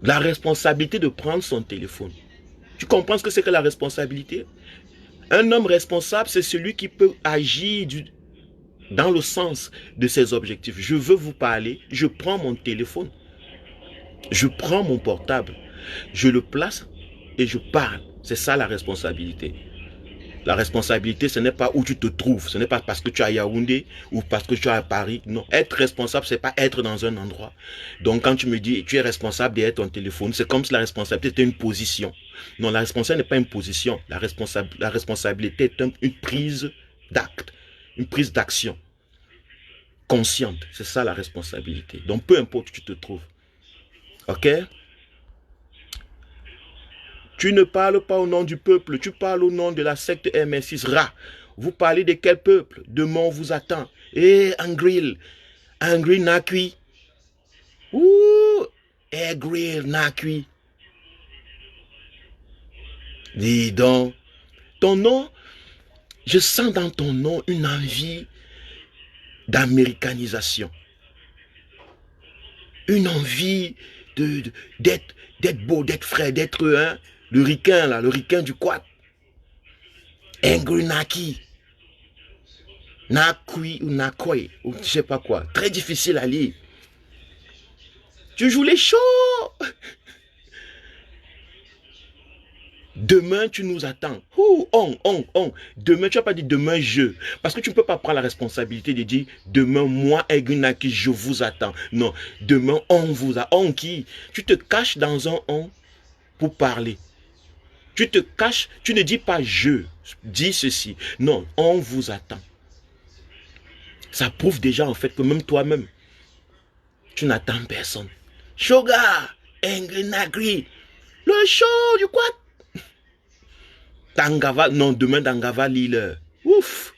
[SPEAKER 1] la responsabilité de prendre son téléphone. Tu comprends ce que c'est que la responsabilité? Un homme responsable, c'est celui qui peut agir dans le sens de ses objectifs. Je veux vous parler, je prends mon téléphone, je prends mon portable, je le place et je parle. C'est ça la responsabilité. La responsabilité, ce n'est pas où tu te trouves, ce n'est pas parce que tu es à Yaoundé ou parce que tu es à Paris. Non, être responsable, c'est pas être dans un endroit. Donc quand tu me dis, tu es responsable d'être ton téléphone, c'est comme si la responsabilité était une position. Non, la responsabilité n'est pas une position. La responsabilité est une prise d'acte, une prise d'action consciente. C'est ça la responsabilité. Donc peu importe où tu te trouves. Ok? Tu ne parles pas au nom du peuple, tu parles au nom de la secte MS6 Ra. Vous parlez de quel peuple? Demain on vous attend. Eh, Angril Nakui. Ouh, Angril Nakui. Dis donc, ton nom, je sens dans ton nom une envie d'américanisation. Une envie d'être beau, d'être frais, d'être un. Le ricain, là, le ricain du quad. Angry Naki. Nakui ou Nakoi, ou je sais pas quoi. Très difficile à lire. Tu joues les chauds. Demain, tu nous attends. Demain, tu n'as pas dit demain, je. Parce que tu ne peux pas prendre la responsabilité de dire demain, moi, Angry Naki, je vous attends. Non, demain, on vous attend. On qui? Tu te caches dans un on pour parler. Tu te caches, tu ne dis pas je, dis ceci. Non, on vous attend. Ça prouve déjà en fait que même toi-même, tu n'attends personne. Shoga, Angry Nagri, le show du quoi? Tangava, non, demain Tangava Lille. Ouf!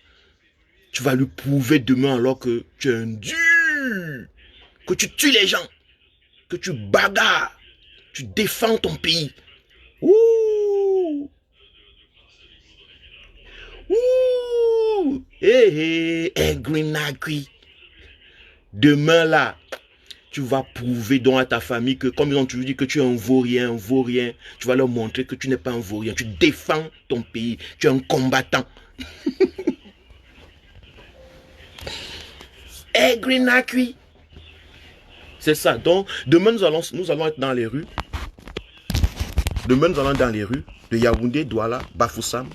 [SPEAKER 1] Tu vas lui prouver demain alors que tu es un dur, que tu tues les gens, que tu bagarres, tu défends ton pays. Ouh! Ouh! Hé, hé, Green Nagui. Demain là, tu vas prouver donc à ta famille que, comme ils ont toujours dit que tu es un vaurien, tu vas leur montrer que tu n'es pas un vaurien. Tu défends ton pays, tu es un combattant. Hé, Green Nagui. C'est ça. Donc, demain, nous allons être dans les rues. Demain, nous allons dans les rues de Yaoundé, Douala, Bafoussam,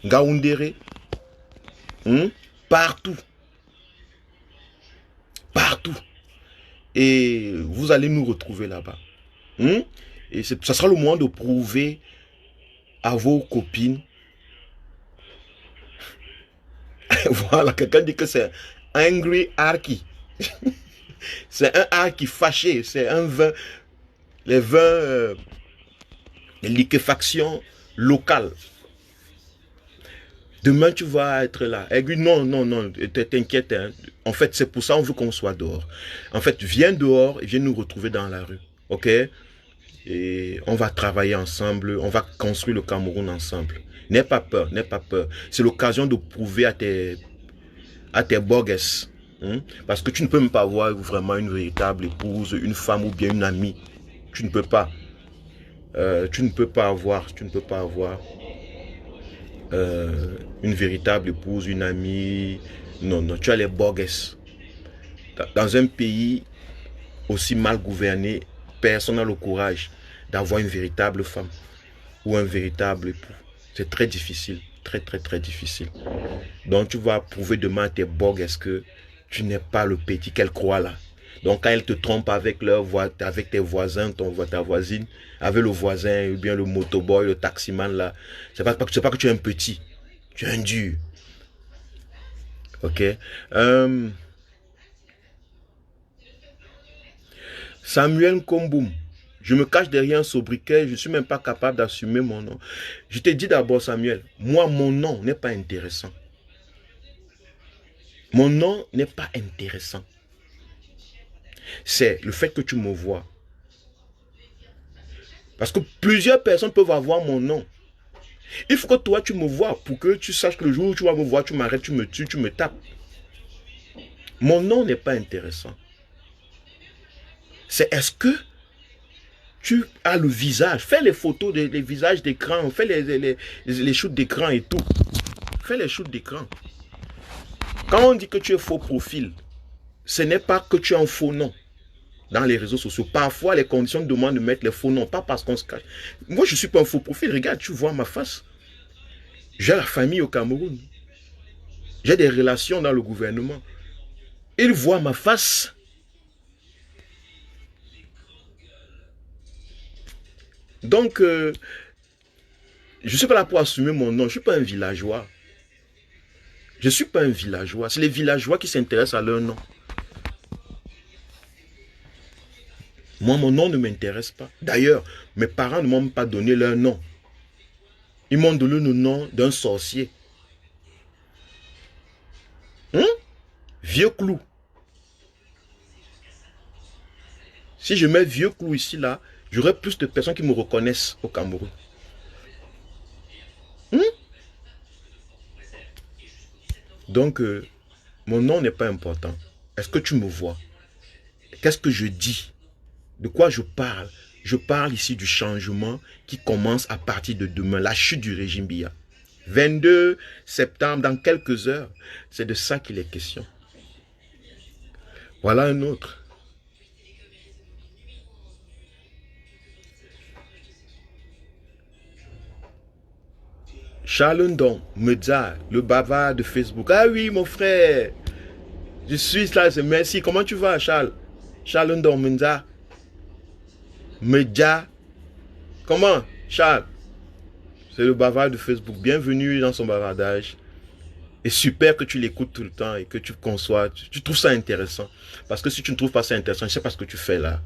[SPEAKER 1] Gaoundéré. Partout. Partout. Et vous allez nous retrouver là-bas. Et ça sera le moment de prouver à vos copines. Voilà, quelqu'un dit que c'est Angry Arky. C'est un Arky fâché. C'est un vin, les vins de liquéfaction locale. Demain, tu vas être là. Et puis, non, non, non, t'inquiète. Hein. En fait, c'est pour ça qu'on veut qu'on soit dehors. En fait, viens dehors et viens nous retrouver dans la rue. OK? Et on va travailler ensemble. On va construire le Cameroun ensemble. N'aie pas peur, n'aie pas peur. C'est l'occasion de prouver à tes bogues. Parce que tu ne peux même pas avoir vraiment une véritable épouse, une femme ou bien une amie. Tu ne peux pas. Tu ne peux pas avoir une véritable épouse, une amie. Non, non, tu as les bogues. Dans un pays aussi mal gouverné, personne n'a le courage d'avoir une véritable femme ou un véritable époux. C'est très difficile, très très très difficile. Donc tu vas prouver demain à tes bogues que tu n'es pas le petit qu'elle croit là. Donc quand elle te trompe avec avec tes voisins, ta voisine, avec le voisin, ou bien le motoboy, le taximan là, c'est pas que tu es un petit, tu es un dur. Ok. Samuel Komboum. Je me cache derrière un sobriquet, je ne suis même pas capable d'assumer mon nom. Je te dis d'abord, Samuel, moi, mon nom n'est pas intéressant. Mon nom n'est pas intéressant. C'est le fait que tu me vois. Parce que plusieurs personnes peuvent avoir mon nom. Il faut que toi, tu me vois pour que tu saches que le jour où tu vas me voir, tu m'arrêtes, tu me tues, tu me tapes. Mon nom n'est pas intéressant. C'est est-ce que tu as le visage. Fais les photos des visages d'écran. Fais les shoots d'écran et tout. Fais les shoots d'écran. Quand on dit que tu es faux profil, ce n'est pas que tu es un faux nom dans les réseaux sociaux. Parfois, les conditions demandent de mettre les faux noms, pas parce qu'on se cache. Moi, je ne suis pas un faux profil. Regarde, tu vois ma face. J'ai la famille au Cameroun. J'ai des relations dans le gouvernement. Ils voient ma face. Donc, je ne suis pas là pour assumer mon nom. Je ne suis pas un villageois. Je ne suis pas un villageois. C'est les villageois qui s'intéressent à leur nom. Moi, mon nom ne m'intéresse pas. D'ailleurs, mes parents ne m'ont pas donné leur nom. Ils m'ont donné le nom d'un sorcier. Vieux clou. Si je mets vieux clou ici, là, j'aurai plus de personnes qui me reconnaissent au Cameroun. Donc, mon nom n'est pas important. Est-ce que tu me vois? Qu'est-ce que je dis? De quoi je parle? Je parle ici du changement qui commence à partir de demain, la chute du régime Biya. 22 septembre, dans quelques heures, c'est de ça qu'il est question. Voilà un autre. Charles Ndong, Medza, le bavard de Facebook. Ah oui, mon frère. Je suis là, c'est merci. Comment tu vas, Charles? Charles Ndong, Medza. Medja. Comment, Charles? C'est le bavard de Facebook. Bienvenue dans son bavardage. Et super que tu l'écoutes tout le temps et que tu conçois. Tu trouves ça intéressant. Parce que si tu ne trouves pas ça intéressant, je ne sais pas ce que tu fais là.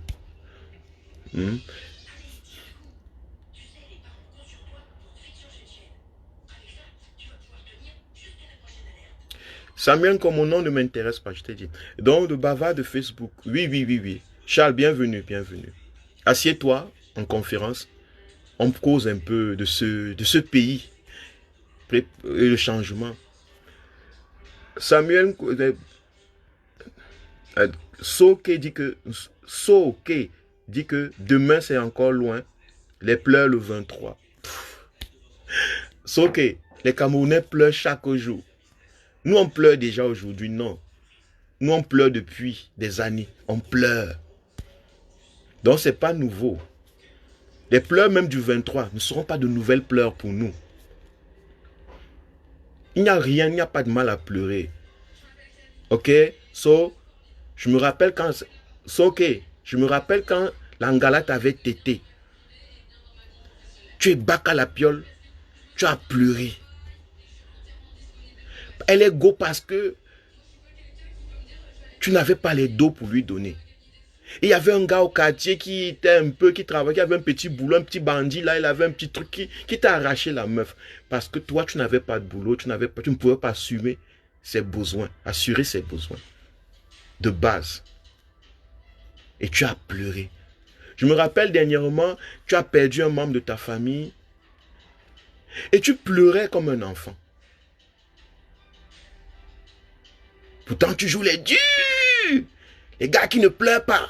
[SPEAKER 1] Samuel, comme mon nom ne m'intéresse pas, je t'ai dit. Donc, le bavard de Facebook. Oui, oui, oui, oui. Charles, bienvenue, bienvenue. Assieds-toi en conférence. On cause un peu de ce pays et le changement. Samuel Soke dit que demain c'est encore loin. Les pleurs le 23. Soke, les Camerounais pleurent chaque jour. Nous on pleure déjà aujourd'hui, non. Nous on pleure depuis des années. On pleure. Donc c'est pas nouveau. Les pleurs même du 23 ne seront pas de nouvelles pleurs pour nous. Il n'y a rien, il n'y a pas de mal à pleurer. Ok? So, je me rappelle quand c'est ok. Je me rappelle quand l'Angala t'avait tété. Tu es bac à la piole. Tu as pleuré. Elle est go parce que tu n'avais pas les dos pour lui donner. Et il y avait un gars au quartier qui était un peu, qui travaillait, qui avait un petit boulot, un petit bandit là, il avait un petit truc qui t'a arraché la meuf. Parce que toi, tu n'avais pas de boulot, tu ne pouvais pas assumer ses besoins, assurer ses besoins de base. Et tu as pleuré. Je me rappelle dernièrement, tu as perdu un membre de ta famille et tu pleurais comme un enfant. Pourtant, tu joues les durs, les gars qui ne pleurent pas.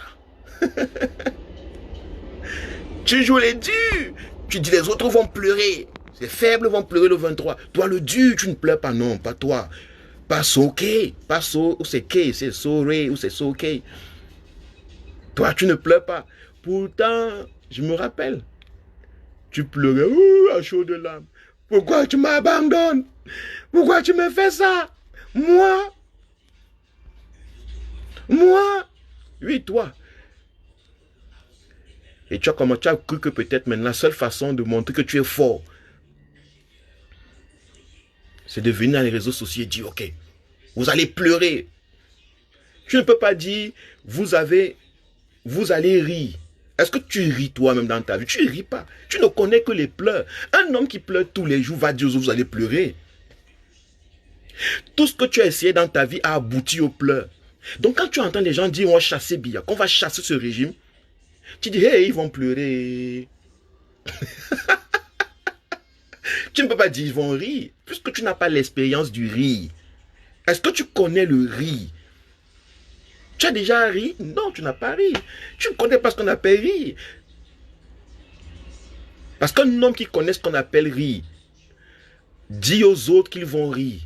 [SPEAKER 1] Tu joues les durs. Tu dis les autres vont pleurer. Les faibles vont pleurer le 23. Toi, le dur, tu ne pleures pas. Non, pas toi. Pas ok. Pas so, ou c'est K, c'est sorry, ou c'est so ok. Toi, tu ne pleures pas. Pourtant, je me rappelle. Tu pleurais à chaud de larmes. Pourquoi tu m'abandonnes? Pourquoi tu me fais ça? Moi? Oui, toi. Et tu as cru que peut-être maintenant la seule façon de montrer que tu es fort, c'est de venir dans les réseaux sociaux et dire, ok, vous allez pleurer. Tu ne peux pas dire, vous allez rire. Est-ce que tu ris toi-même dans ta vie? Tu ne ris pas. Tu ne connais que les pleurs. Un homme qui pleure tous les jours va dire aux autres, vous allez pleurer. Tout ce que tu as essayé dans ta vie a abouti aux pleurs. Donc quand tu entends les gens dire, on va chasser Biya, qu'on va chasser ce régime, tu dis, hey, ils vont pleurer. Tu ne peux pas dire, ils vont rire, puisque tu n'as pas l'expérience du rire. Est-ce que tu connais le rire? Tu as déjà ri? Non, tu n'as pas ri. Tu ne connais pas ce qu'on appelle rire. Parce qu'un homme qui connaît ce qu'on appelle rire, dit aux autres qu'ils vont rire.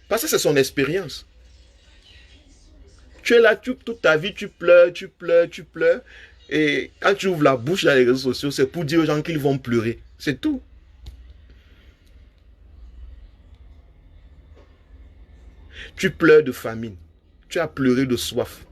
[SPEAKER 1] Parce que c'est son expérience. Tu es là toute ta vie, tu pleures. Et quand tu ouvres la bouche dans les réseaux sociaux, c'est pour dire aux gens qu'ils vont pleurer. C'est tout. Tu pleures de famine. Tu as pleuré de soif.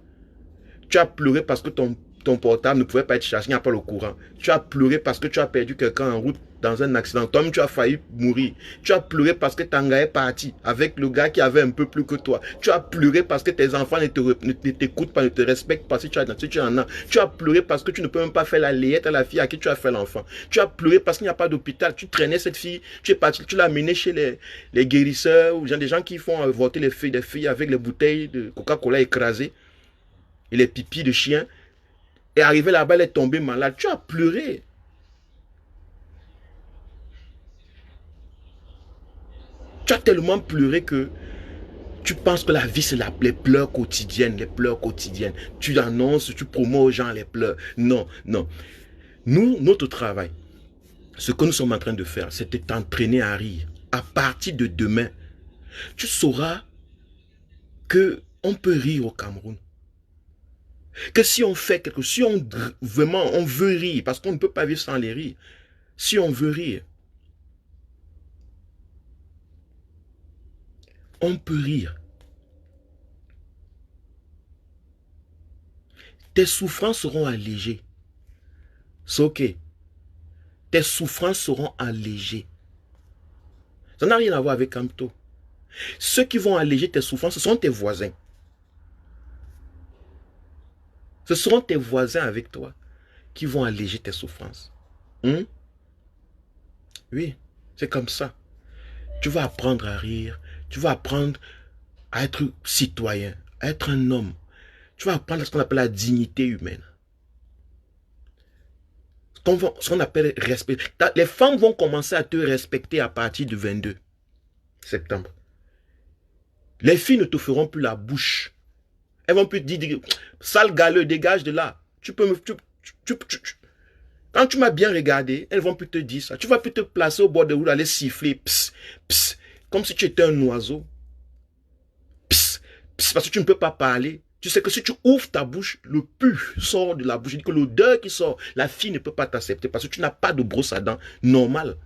[SPEAKER 1] Tu as pleuré parce que ton portable ne pouvait pas être chargé, il n'y a pas le courant. Tu as pleuré parce que tu as perdu quelqu'un en route dans un accident. Toi-même, tu as failli mourir. Tu as pleuré parce que Tanga est parti avec le gars qui avait un peu plus que toi. Tu as pleuré parce que tes enfants ne t'écoutent pas, ne te respectent pas si tu en as. Tu as pleuré parce que tu ne peux même pas faire la layette à la fille à qui tu as fait l'enfant. Tu as pleuré parce qu'il n'y a pas d'hôpital. Tu traînais cette fille, tu es parti, tu l'as amenée chez les guérisseurs ou des gens qui font avorter les filles avec les bouteilles de Coca-Cola écrasées et les pipis de chien. Et arrivé là-bas, elle est tombée malade. Tu as pleuré. Tu as tellement pleuré que tu penses que la vie, c'est les pleurs quotidiennes, Tu annonces, tu promets aux gens les pleurs. Non, non. Nous, notre travail, ce que nous sommes en train de faire, c'est de t'entraîner à rire. À partir de demain, tu sauras que on peut rire au Cameroun. Que si on fait quelque chose, si on vraiment on veut rire, parce qu'on ne peut pas vivre sans les rires, si on veut rire, on peut rire. Tes souffrances seront allégées. C'est ok. Tes souffrances seront allégées. Ça n'a rien à voir avec Camto. Ceux qui vont alléger tes souffrances, ce sont tes voisins. Ce seront tes voisins avec toi qui vont alléger tes souffrances. Oui, c'est comme ça. Tu vas apprendre à rire. Tu vas apprendre à être citoyen, à être un homme. Tu vas apprendre ce qu'on appelle la dignité humaine. Ce qu'on appelle respect. Les femmes vont commencer à te respecter à partir du 22 septembre. Les filles ne te feront plus la bouche. Elles vont plus te dire, sale galeux, dégage de là. Quand tu m'as bien regardé, elles vont plus te dire ça. Tu vas plus te placer au bord de route, aller siffler, pss, pss, comme si tu étais un oiseau. Pss, pss, parce que tu ne peux pas parler. Tu sais que si tu ouvres ta bouche, le pu sort de la bouche. Que l'odeur qui sort, la fille ne peut pas t'accepter parce que tu n'as pas de brosse à dents normale.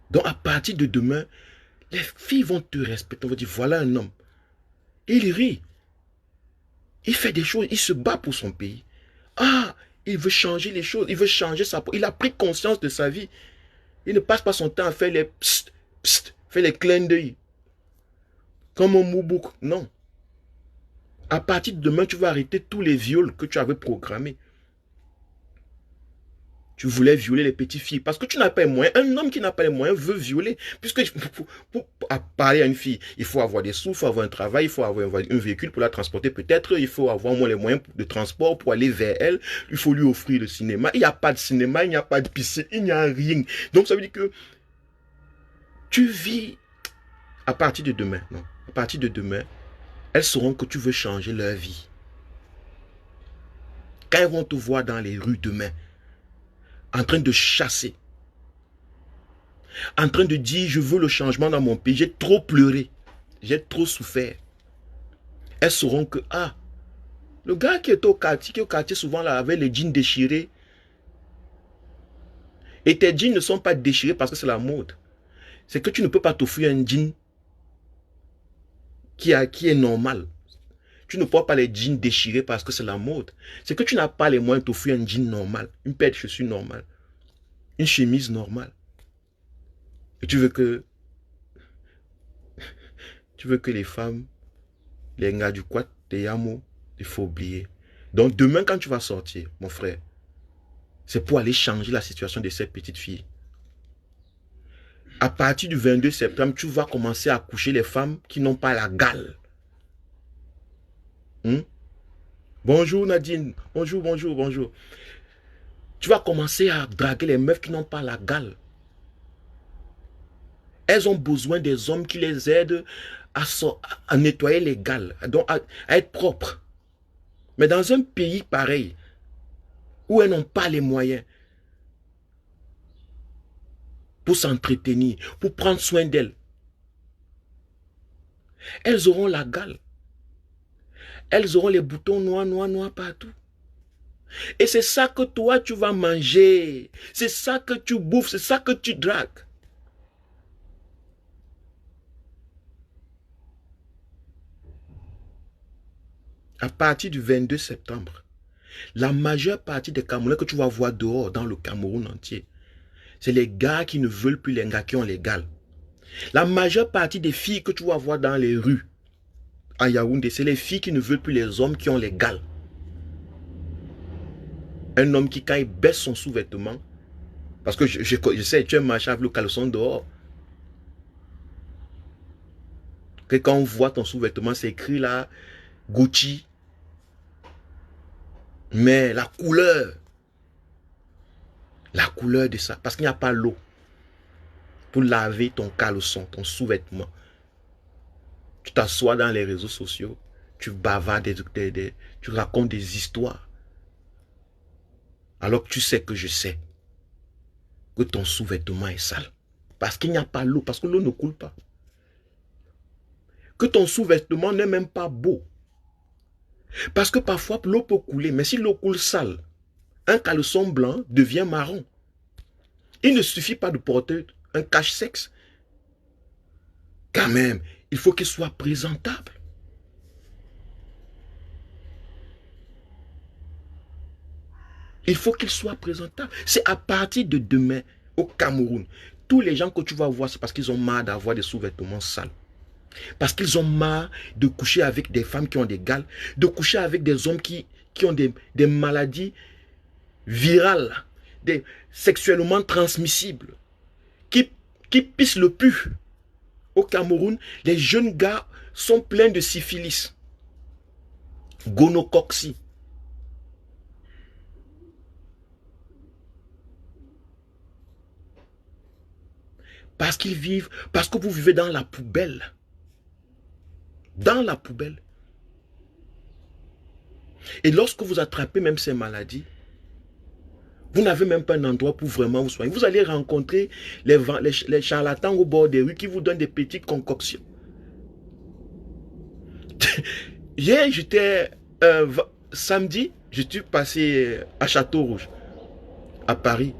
[SPEAKER 1] Donc à partir de demain, Les filles vont te respecter. On va dire, voilà un homme. Il rit. Il fait des choses. Il se bat pour son pays. Ah, il veut changer les choses. Il veut changer sa... Il a pris conscience de sa vie. Il ne passe pas son temps à faire les psst, psst, faire les clins d'œil. Comme un moubouk. Non. À partir de demain, tu vas arrêter tous les viols que tu avais programmés. Tu voulais violer les petites filles parce que tu n'as pas les moyens. Un homme qui n'a pas les moyens veut violer. Puisque pour parler à une fille, il faut avoir des sous, il faut avoir un travail, il faut avoir un véhicule pour la transporter peut-être. Il faut avoir au moins les moyens de transport pour aller vers elle. Il faut lui offrir le cinéma. Il n'y a pas de cinéma, il n'y a pas de piscine, il n'y a rien. Donc ça veut dire que tu vis à partir de demain. Non, à partir de demain, elles sauront que tu veux changer leur vie. Quand elles vont te voir dans les rues demain, en train de chasser, en train de dire je veux le changement dans mon pays, j'ai trop pleuré, j'ai trop souffert. Elles sauront que, ah, le gars qui est au quartier souvent là avec les jeans déchirés, et tes jeans ne sont pas déchirés parce que c'est la mode. C'est que tu ne peux pas t'offrir un jean qui est normal. Tu ne portes pas les jeans déchirés parce que c'est la mode. C'est que tu n'as pas les moyens de t'offrir un jean normal, une paire de chaussures normale, une chemise normale. Et tu veux que les femmes, les gars du quad, les yamos, il faut oublier. Donc demain quand tu vas sortir, mon frère, c'est pour aller changer la situation de ces petites filles. À partir du 22 septembre, tu vas commencer à coucher les femmes qui n'ont pas la gale. Bonjour Nadine, bonjour, bonjour, bonjour. Tu vas commencer à draguer les meufs qui n'ont pas la gale. Elles ont besoin des hommes qui les aident à nettoyer les gales, donc à être propres. Mais dans un pays pareil, où elles n'ont pas les moyens pour s'entretenir, pour prendre soin d'elles, elles auront la gale. Elles auront les boutons noirs partout. Et c'est ça que toi, tu vas manger. C'est ça que tu bouffes, c'est ça que tu dragues. À partir du 22 septembre, la majeure partie des Camerounais que tu vas voir dehors dans le Cameroun entier, c'est les gars qui ne veulent plus les gars qui ont les gales. La majeure partie des filles que tu vas voir dans les rues à Yaoundé, c'est les filles qui ne veulent plus les hommes qui ont les gales. Un homme qui, quand il baisse son sous-vêtement, parce que je sais, tu es marché avec le caleçon dehors, que quand on voit ton sous-vêtement, c'est écrit là, Gucci, mais la couleur de ça, parce qu'il n'y a pas l'eau pour laver ton caleçon, ton sous-vêtement. Tu t'assois dans les réseaux sociaux, tu bavardes, tu racontes des histoires. Alors que tu sais que je sais que ton sous-vêtement est sale. Parce qu'il n'y a pas l'eau, parce que l'eau ne coule pas. Que ton sous-vêtement n'est même pas beau. Parce que parfois l'eau peut couler, mais si l'eau coule sale, un caleçon blanc devient marron. Il ne suffit pas de porter un cache-sexe. Quand même, il faut qu'il soit présentable. Il faut qu'il soit présentable. C'est à partir de demain, au Cameroun, tous les gens que tu vas voir, c'est parce qu'ils ont marre d'avoir des sous-vêtements sales. Parce qu'ils ont marre de coucher avec des femmes qui ont des gales, de coucher avec des hommes qui ont des maladies virales, des sexuellement transmissibles, qui pissent le pu. Au Cameroun, les jeunes gars sont pleins de syphilis, gonocoxie. Parce qu'ils vivent, parce que vous vivez dans la poubelle. Dans la poubelle. Et lorsque vous attrapez même ces maladies, vous n'avez même pas un endroit pour vraiment vous soigner. Vous allez rencontrer les charlatans au bord des rues qui vous donnent des petites concoctions. Hier, j'étais samedi, je suis passé à Château-Rouge, à Paris.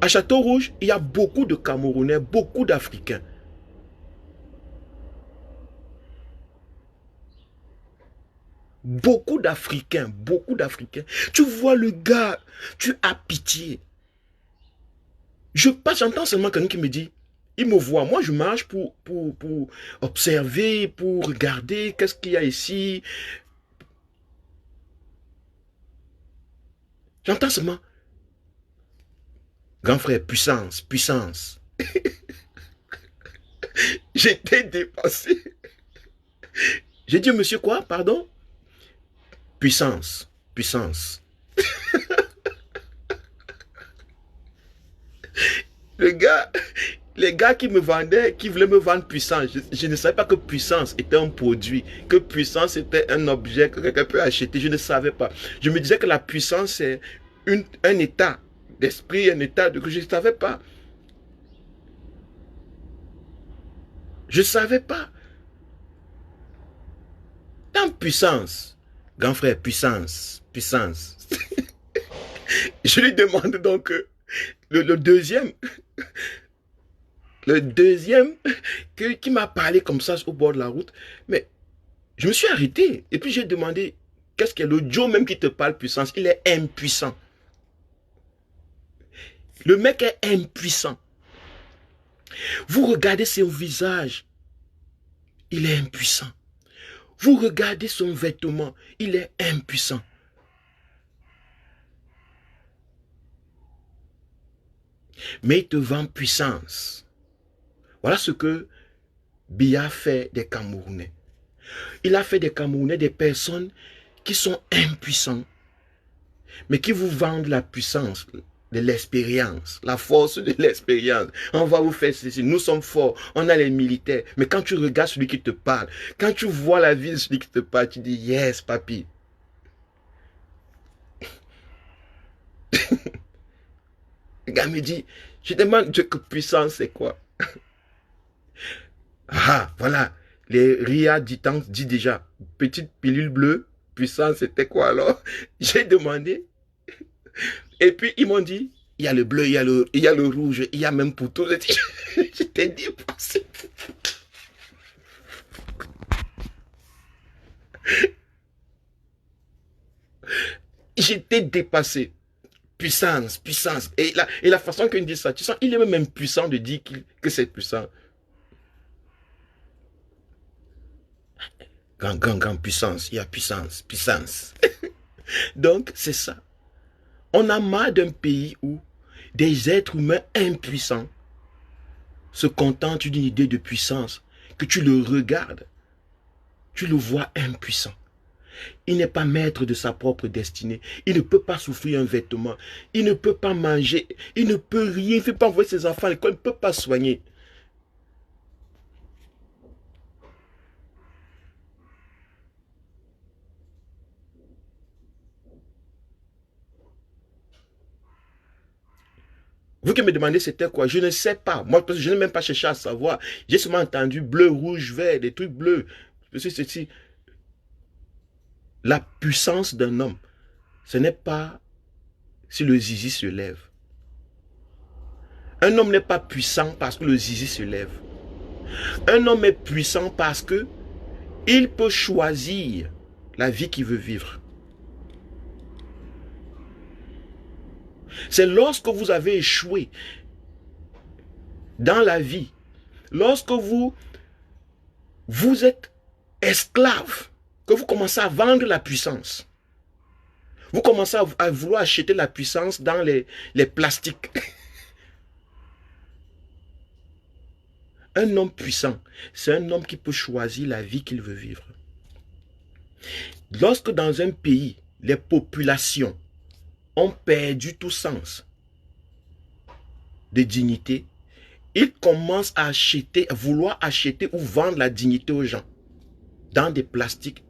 [SPEAKER 1] À Château-Rouge, il y a beaucoup de Camerounais, beaucoup d'Africains. Beaucoup d'Africains, beaucoup d'Africains. Tu vois le gars, tu as pitié. Je passe, j'entends seulement quelqu'un qui me dit, il me voit, moi je marche pour observer, pour regarder qu'est-ce qu'il y a ici. J'entends seulement, grand frère, puissance, puissance. J'étais dépassé. J'ai dit, monsieur quoi, pardon? Puissance, puissance. Le gars, les gars qui me vendaient, qui voulaient me vendre puissance, je ne savais pas que puissance était un produit, que puissance était un objet que quelqu'un peut acheter, je ne savais pas. Je me disais que la puissance c'est un état d'esprit, un état de que je ne savais pas. Je ne savais pas. Dans puissance, grand frère, puissance, puissance. Je lui demande donc le deuxième qui m'a parlé comme ça au bord de la route. Mais je me suis arrêté. Et puis j'ai demandé, qu'est-ce que le Joe même qui te parle puissance? Il est impuissant. Le mec est impuissant. Vous regardez son visage, il est impuissant. Vous regardez son vêtement, il est impuissant. Mais il te vend puissance. Voilà ce que Biya fait des Camerounais. Il a fait des Camerounais des personnes qui sont impuissants, mais qui vous vendent la puissance de l'expérience, la force de l'expérience. On va vous faire ceci, nous sommes forts, on a les militaires. Mais quand tu regardes celui qui te parle, quand tu vois la vie de celui qui te parle, tu dis, yes, papi. Le gars me dit, je demande Dieu que puissance c'est quoi? Ah, voilà. Les RIA dit déjà, petite pilule bleue, puissance c'était quoi alors? J'ai demandé. Et puis ils m'ont dit, il y a le bleu, il y a le rouge, il y a même pour tout. J'étais dépassé. J'étais dépassé. Puissance, puissance. Et la façon qu'il dit ça, tu sens, il est même impuissant de dire que c'est puissant. Grand puissance, il y a puissance, puissance. Donc, c'est ça. On a marre d'un pays où des êtres humains impuissants se contentent d'une idée de puissance, que tu le regardes, tu le vois impuissant. Il n'est pas maître de sa propre destinée. Il ne peut pas souffrir un vêtement. Il ne peut pas manger. Il ne peut rien. Il ne peut pas envoyer ses enfants à l'école. Il ne peut pas soigner. Vous qui me demandez c'était quoi, je ne sais pas. Moi, parce que je n'ai même pas cherché à savoir. J'ai seulement entendu bleu, rouge, vert, des trucs bleus. Ceci. La puissance d'un homme, ce n'est pas si le zizi se lève. Un homme n'est pas puissant parce que le zizi se lève. Un homme est puissant parce que il peut choisir la vie qu'il veut vivre. C'est lorsque vous avez échoué dans la vie, lorsque vous êtes esclave, que vous commencez à vendre la puissance. Vous commencez à vouloir acheter la puissance dans les plastiques. Un homme puissant, c'est un homme qui peut choisir la vie qu'il veut vivre. Lorsque dans un pays, les populations ont perdu tout sens de dignité, ils commencent à vouloir acheter ou vendre la dignité aux gens. Dans des plastiques,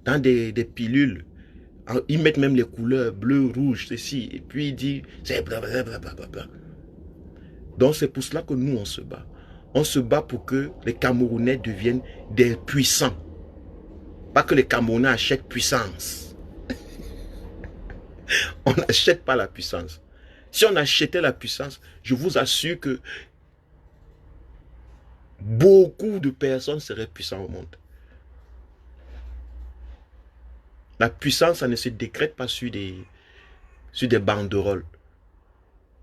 [SPEAKER 1] dans des pilules. Ils mettent même les couleurs bleu, rouge, ceci. Et puis ils disent, c'est blablabla. Donc c'est pour cela que nous, on se bat. On se bat pour que les Camerounais deviennent des puissants. Pas que les Camerounais achètent puissance. On n'achète pas la puissance. Si on achetait la puissance, je vous assure que beaucoup de personnes seraient puissantes au monde. La puissance, ça ne se décrète pas sur des banderoles.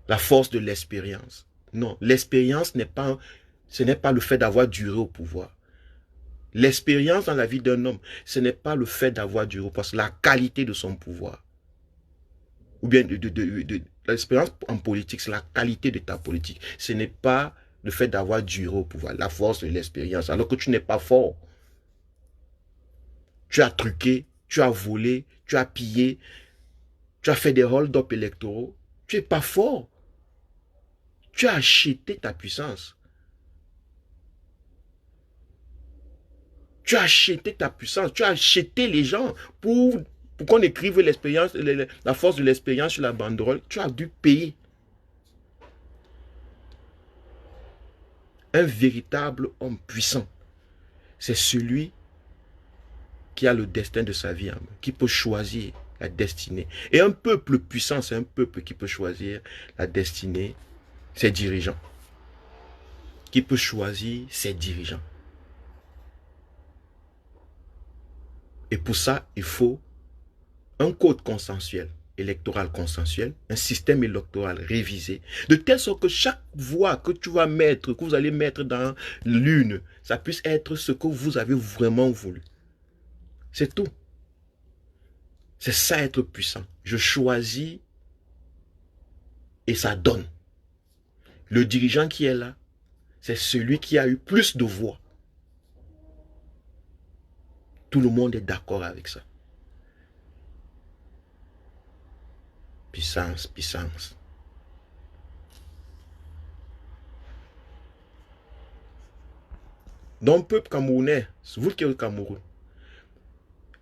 [SPEAKER 1] La force de l'expérience. Non, l'expérience ce n'est pas le fait d'avoir duré au pouvoir. L'expérience dans la vie d'un homme, ce n'est pas le fait d'avoir duré au pouvoir, c'est la qualité de son pouvoir. Ou bien l'expérience en politique, c'est la qualité de ta politique. Ce n'est pas le fait d'avoir duré au pouvoir, la force de l'expérience, alors que tu n'es pas fort. Tu as truqué, tu as volé, tu as pillé, tu as fait des hold-up électoraux. Tu n'es pas fort. Tu as acheté ta puissance. Tu as acheté ta puissance. Tu as acheté les gens pour qu'on écrive l'expérience, la force de l'expérience sur la banderole. Tu as dû payer. Un véritable homme puissant, c'est celui qui a le destin de sa vie, qui peut choisir la destinée. Et un peuple puissant, c'est un peuple qui peut choisir la destinée, ses dirigeants. Qui peut choisir ses dirigeants. Et pour ça, il faut un code consensuel, électoral consensuel, un système électoral révisé, de telle sorte que chaque voix que tu vas mettre, que vous allez mettre dans l'urne, ça puisse être ce que vous avez vraiment voulu. C'est tout. C'est ça être puissant. Je choisis et ça donne. Le dirigeant qui est là, c'est celui qui a eu plus de voix. Tout le monde est d'accord avec ça. Puissance, puissance. Donc, peuple camerounais, c'est vous qui êtes au Cameroun,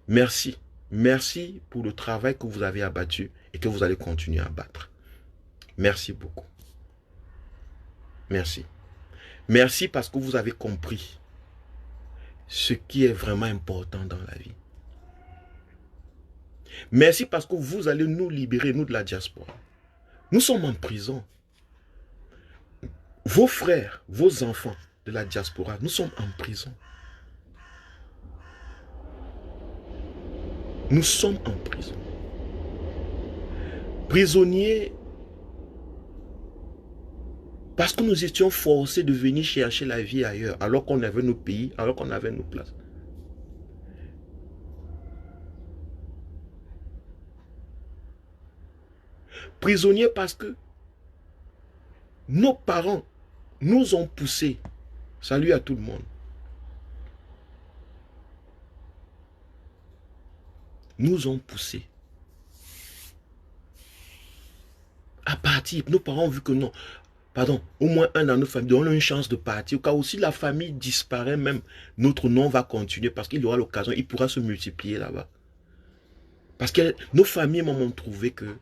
[SPEAKER 1] merci. Merci pour le travail que vous avez abattu et que vous allez continuer à abattre. Merci beaucoup. Merci. Merci parce que vous avez compris ce qui est vraiment important dans la vie. Merci parce que vous allez nous libérer, nous de la diaspora. Nous sommes en prison. Vos frères, vos enfants de la diaspora, nous sommes en prison. Nous sommes en prison. Prisonniers parce que nous étions forcés de venir chercher la vie ailleurs, alors qu'on avait nos pays, alors qu'on avait nos places. Prisonniers parce que nos parents nous ont poussés. Salut à tout le monde. Nous ont poussés à partir. Nos parents ont vu que non. Pardon, au moins un dans notre famille, donne une chance de partir. Au cas où si la famille disparaît même, notre nom va continuer parce qu'il aura l'occasion, il pourra se multiplier là-bas. Parce que nos familles m'ont trouvé que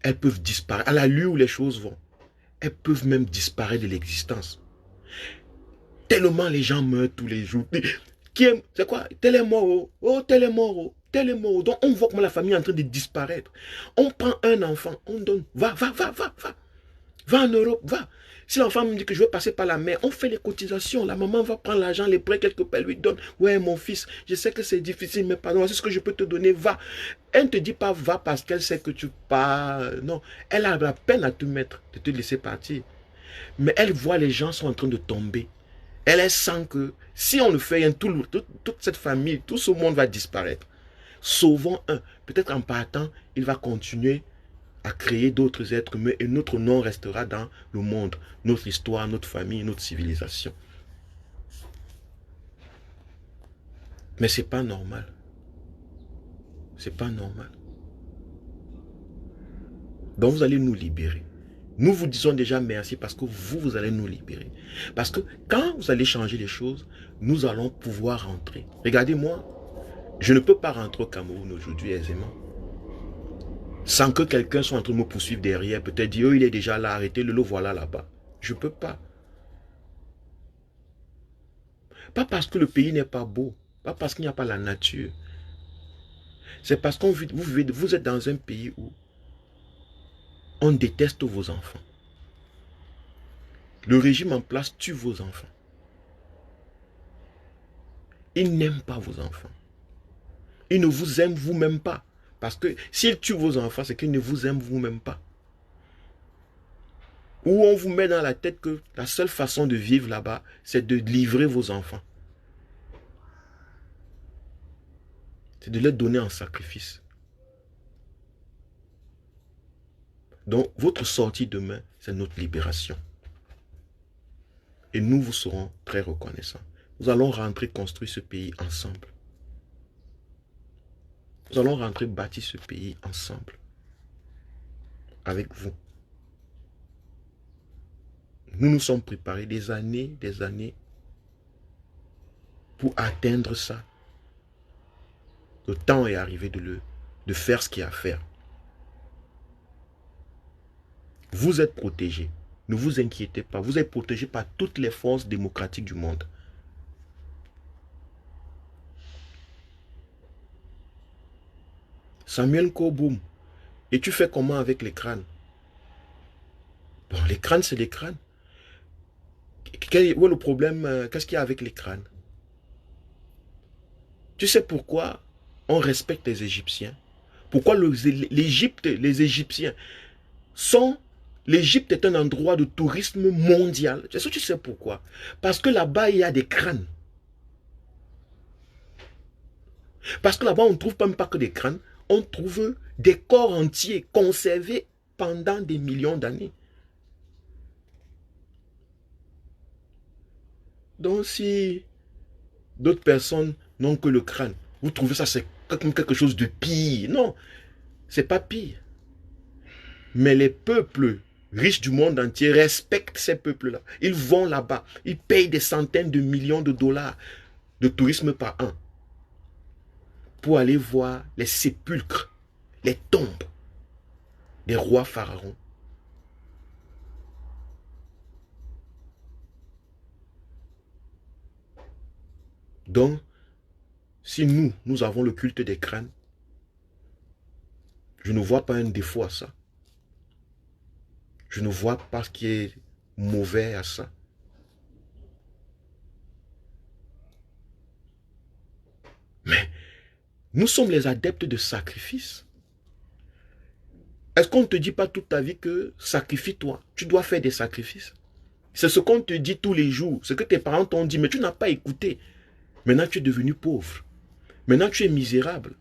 [SPEAKER 1] elles peuvent disparaître. À la lieu où les choses vont, elles peuvent même disparaître de l'existence. Tellement les gens meurent tous les jours. C'est quoi? Tel est mort, oh, tel est mort, oh, tel est mort. Donc on voit comment la famille est en train de disparaître. On prend un enfant, on donne, va. Va en Europe, va. Si l'enfant me dit que je veux passer par la mer, on fait les cotisations. La maman va prendre l'argent, les prêts quelque part, lui donne. Ouais, mon fils, je sais que c'est difficile, mais pardon, c'est ce que je peux te donner, va. Elle ne te dit pas va parce qu'elle sait que tu pars. Non, elle a la peine à te mettre, de te laisser partir. Mais elle voit les gens sont en train de tomber. Elle sent que si on le fait rien, toute cette famille, tout ce monde va disparaître. Sauvons un. Peut-être en partant, il va continuer à créer d'autres êtres humains et notre nom restera dans le monde, notre histoire, notre famille, notre civilisation. Mais c'est pas normal. C'est pas normal. Donc vous allez nous libérer. Nous vous disons déjà merci parce que vous allez nous libérer. Parce que quand vous allez changer les choses, nous allons pouvoir rentrer. Regardez-moi, je ne peux pas rentrer au Cameroun aujourd'hui aisément. Sans que quelqu'un soit en train de me poursuivre derrière, peut-être dire, oh, il est déjà là, arrêtez-le, le voilà là-bas. Je ne peux pas. Pas parce que le pays n'est pas beau, pas parce qu'il n'y a pas la nature. C'est parce que vous êtes dans un pays où On déteste vos enfants. Le régime en place tue vos enfants. Il n'aime pas vos enfants. Il ne vous aime vous-même pas. Parce que s'il tue vos enfants, c'est qu'il ne vous aime vous-même pas. Ou on vous met dans la tête que la seule façon de vivre là-bas, c'est de livrer vos enfants. C'est de les donner en sacrifice. Donc, votre sortie demain, c'est notre libération. Et nous vous serons très reconnaissants. Nous allons rentrer construire ce pays ensemble. Nous allons rentrer bâtir ce pays ensemble. Avec vous. Nous nous sommes préparés des années pour atteindre ça. Le temps est arrivé de faire ce qu'il y a à faire. Vous êtes protégés. Ne vous inquiétez pas. Vous êtes protégés par toutes les forces démocratiques du monde. Samuel Koboum. Et tu fais comment avec les crânes? Bon, les crânes, c'est des crânes. Quel est le problème? Qu'est-ce qu'il y a avec les crânes? Tu sais pourquoi on respecte les Égyptiens? Pourquoi l'Égypte, les Égyptiens sont... L'Égypte est un endroit de tourisme mondial. Est-ce que tu sais pourquoi? Parce que là-bas, il y a des crânes. Parce que là-bas, on ne trouve même pas que des crânes. On trouve des corps entiers conservés pendant des millions d'années. Donc, si d'autres personnes n'ont que le crâne, vous trouvez ça c'est comme quelque chose de pire. Non, c'est pas pire. Mais les peuples riches du monde entier respectent ces peuples-là. Ils vont là-bas. Ils payent des centaines de millions de dollars de tourisme par an pour aller voir les sépulcres, les tombes des rois pharaons. Donc, si nous avons le culte des crânes, je ne vois pas un défaut à ça. Je ne vois pas ce qui est mauvais à ça. Mais nous sommes les adeptes de sacrifice. Est-ce qu'on ne te dit pas toute ta vie que sacrifie-toi? Tu dois faire des sacrifices. C'est ce qu'on te dit tous les jours. Ce que tes parents t'ont dit, mais tu n'as pas écouté. Maintenant, tu es devenu pauvre. Maintenant, tu es misérable.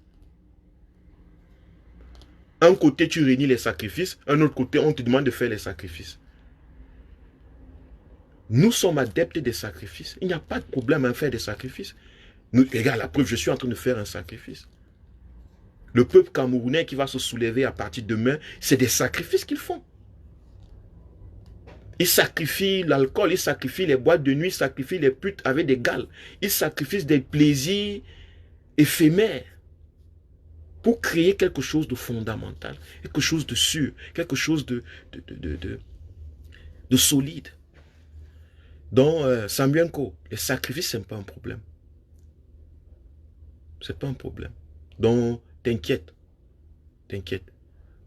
[SPEAKER 1] Un côté, tu réunis les sacrifices. Un autre côté, on te demande de faire les sacrifices. Nous sommes adeptes des sacrifices. Il n'y a pas de problème à faire des sacrifices. Regarde, la preuve, je suis en train de faire un sacrifice. Le peuple camerounais qui va se soulever à partir de demain, c'est des sacrifices qu'ils font. Ils sacrifient l'alcool, ils sacrifient les boîtes de nuit, ils sacrifient les putes avec des gales. Ils sacrifient des plaisirs éphémères pour créer quelque chose de fondamental, quelque chose de sûr, quelque chose de solide. Donc, Samuel Nko, les sacrifices, ce n'est pas un problème. C'est pas un problème. Donc, t'inquiète. T'inquiète.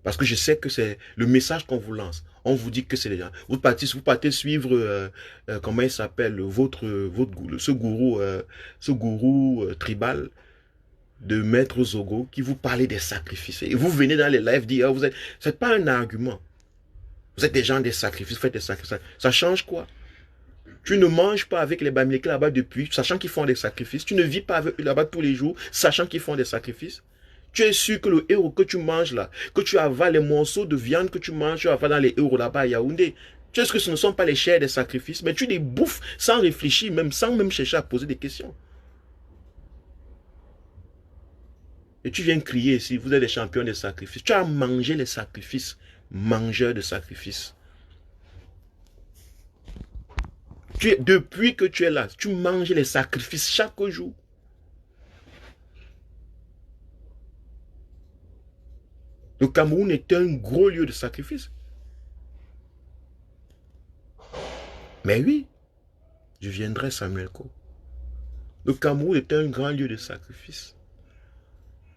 [SPEAKER 1] Parce que je sais que c'est le message qu'on vous lance. On vous dit que c'est les gens. Vous partez suivre, comment il s'appelle, ce gourou tribal de Maître Zogo qui vous parlait des sacrifices. Et vous venez dans les lives dire, oh, c'est pas un argument. Vous êtes des gens des sacrifices, faites des sacrifices. Ça change quoi? Tu ne manges pas avec les Bamileke là-bas depuis, sachant qu'ils font des sacrifices. Tu ne vis pas avec eux là-bas tous les jours, sachant qu'ils font des sacrifices. Tu es sûr que le héros que tu manges là, que tu avales les morceaux de viande que tu manges, tu avales dans les héros là-bas à Yaoundé. Tu sais que ce ne sont pas les chairs des sacrifices, mais tu les bouffes sans réfléchir, même sans même chercher à poser des questions. Et tu viens crier ici, vous êtes des champions des sacrifices. Tu as mangé les sacrifices, mangeur de sacrifices. Depuis que tu es là, tu manges les sacrifices chaque jour. Le Cameroun est un gros lieu de sacrifice. Mais oui, je viendrai, Samuel Ko. Le Cameroun est un grand lieu de sacrifice.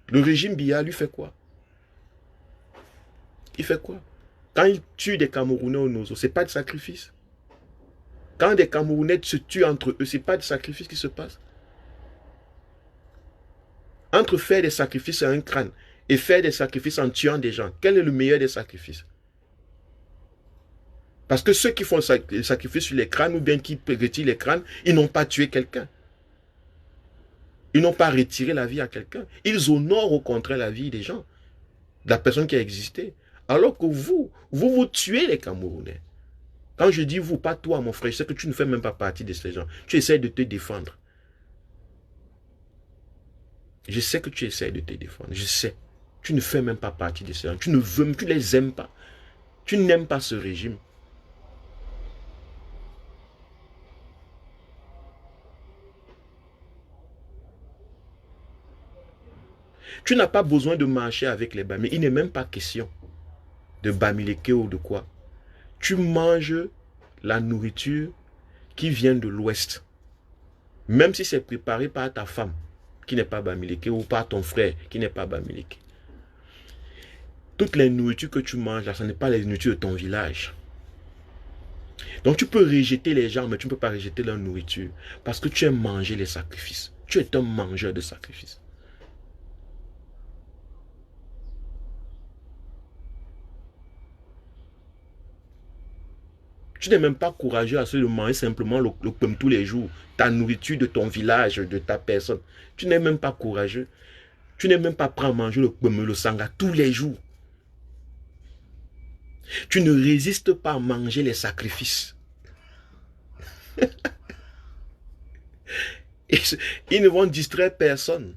[SPEAKER 1] Le régime Biya, lui, fait quoi? Il fait quoi? Quand ils tuent des Camerounais au Nozo, ce n'est pas de sacrifice. Quand des Camerounais se tuent entre eux, ce n'est pas de sacrifice qui se passe. Entre faire des sacrifices à un crâne et faire des sacrifices en tuant des gens, quel est le meilleur des sacrifices? Parce que ceux qui font le sacrifice sur les crânes ou bien qui retirent les crânes, ils n'ont pas tué quelqu'un. Ils n'ont pas retiré la vie à quelqu'un. Ils honorent au contraire la vie des gens, de la personne qui a existé. Alors que vous tuez les Camerounais. Quand je dis vous, pas toi mon frère, je sais que tu ne fais même pas partie de ces gens. Tu essaies de te défendre. Je sais que tu essaies de te défendre. Je sais. Tu ne fais même pas partie de ces gens. Tu ne les aimes pas. Tu n'aimes pas ce régime. Tu n'as pas besoin de marcher avec les Bamileke. Il n'est même pas question de Bamileke ou de quoi. Tu manges la nourriture qui vient de l'Ouest. Même si c'est préparé par ta femme qui n'est pas Bamileke ou par ton frère qui n'est pas Bamileke. Toutes les nourritures que tu manges là, ce n'est pas les nourritures de ton village. Donc tu peux rejeter les gens, mais tu ne peux pas rejeter leur nourriture. Parce que tu aimes manger les sacrifices. Tu es un mangeur de sacrifices. Tu n'es même pas courageux à se manger simplement le pomme tous les jours. Ta nourriture de ton village, de ta personne. Tu n'es même pas courageux. Tu n'es même pas prêt à manger le pomme, le sanga tous les jours. Tu ne résistes pas à manger les sacrifices. Ils ne vont distraire personne.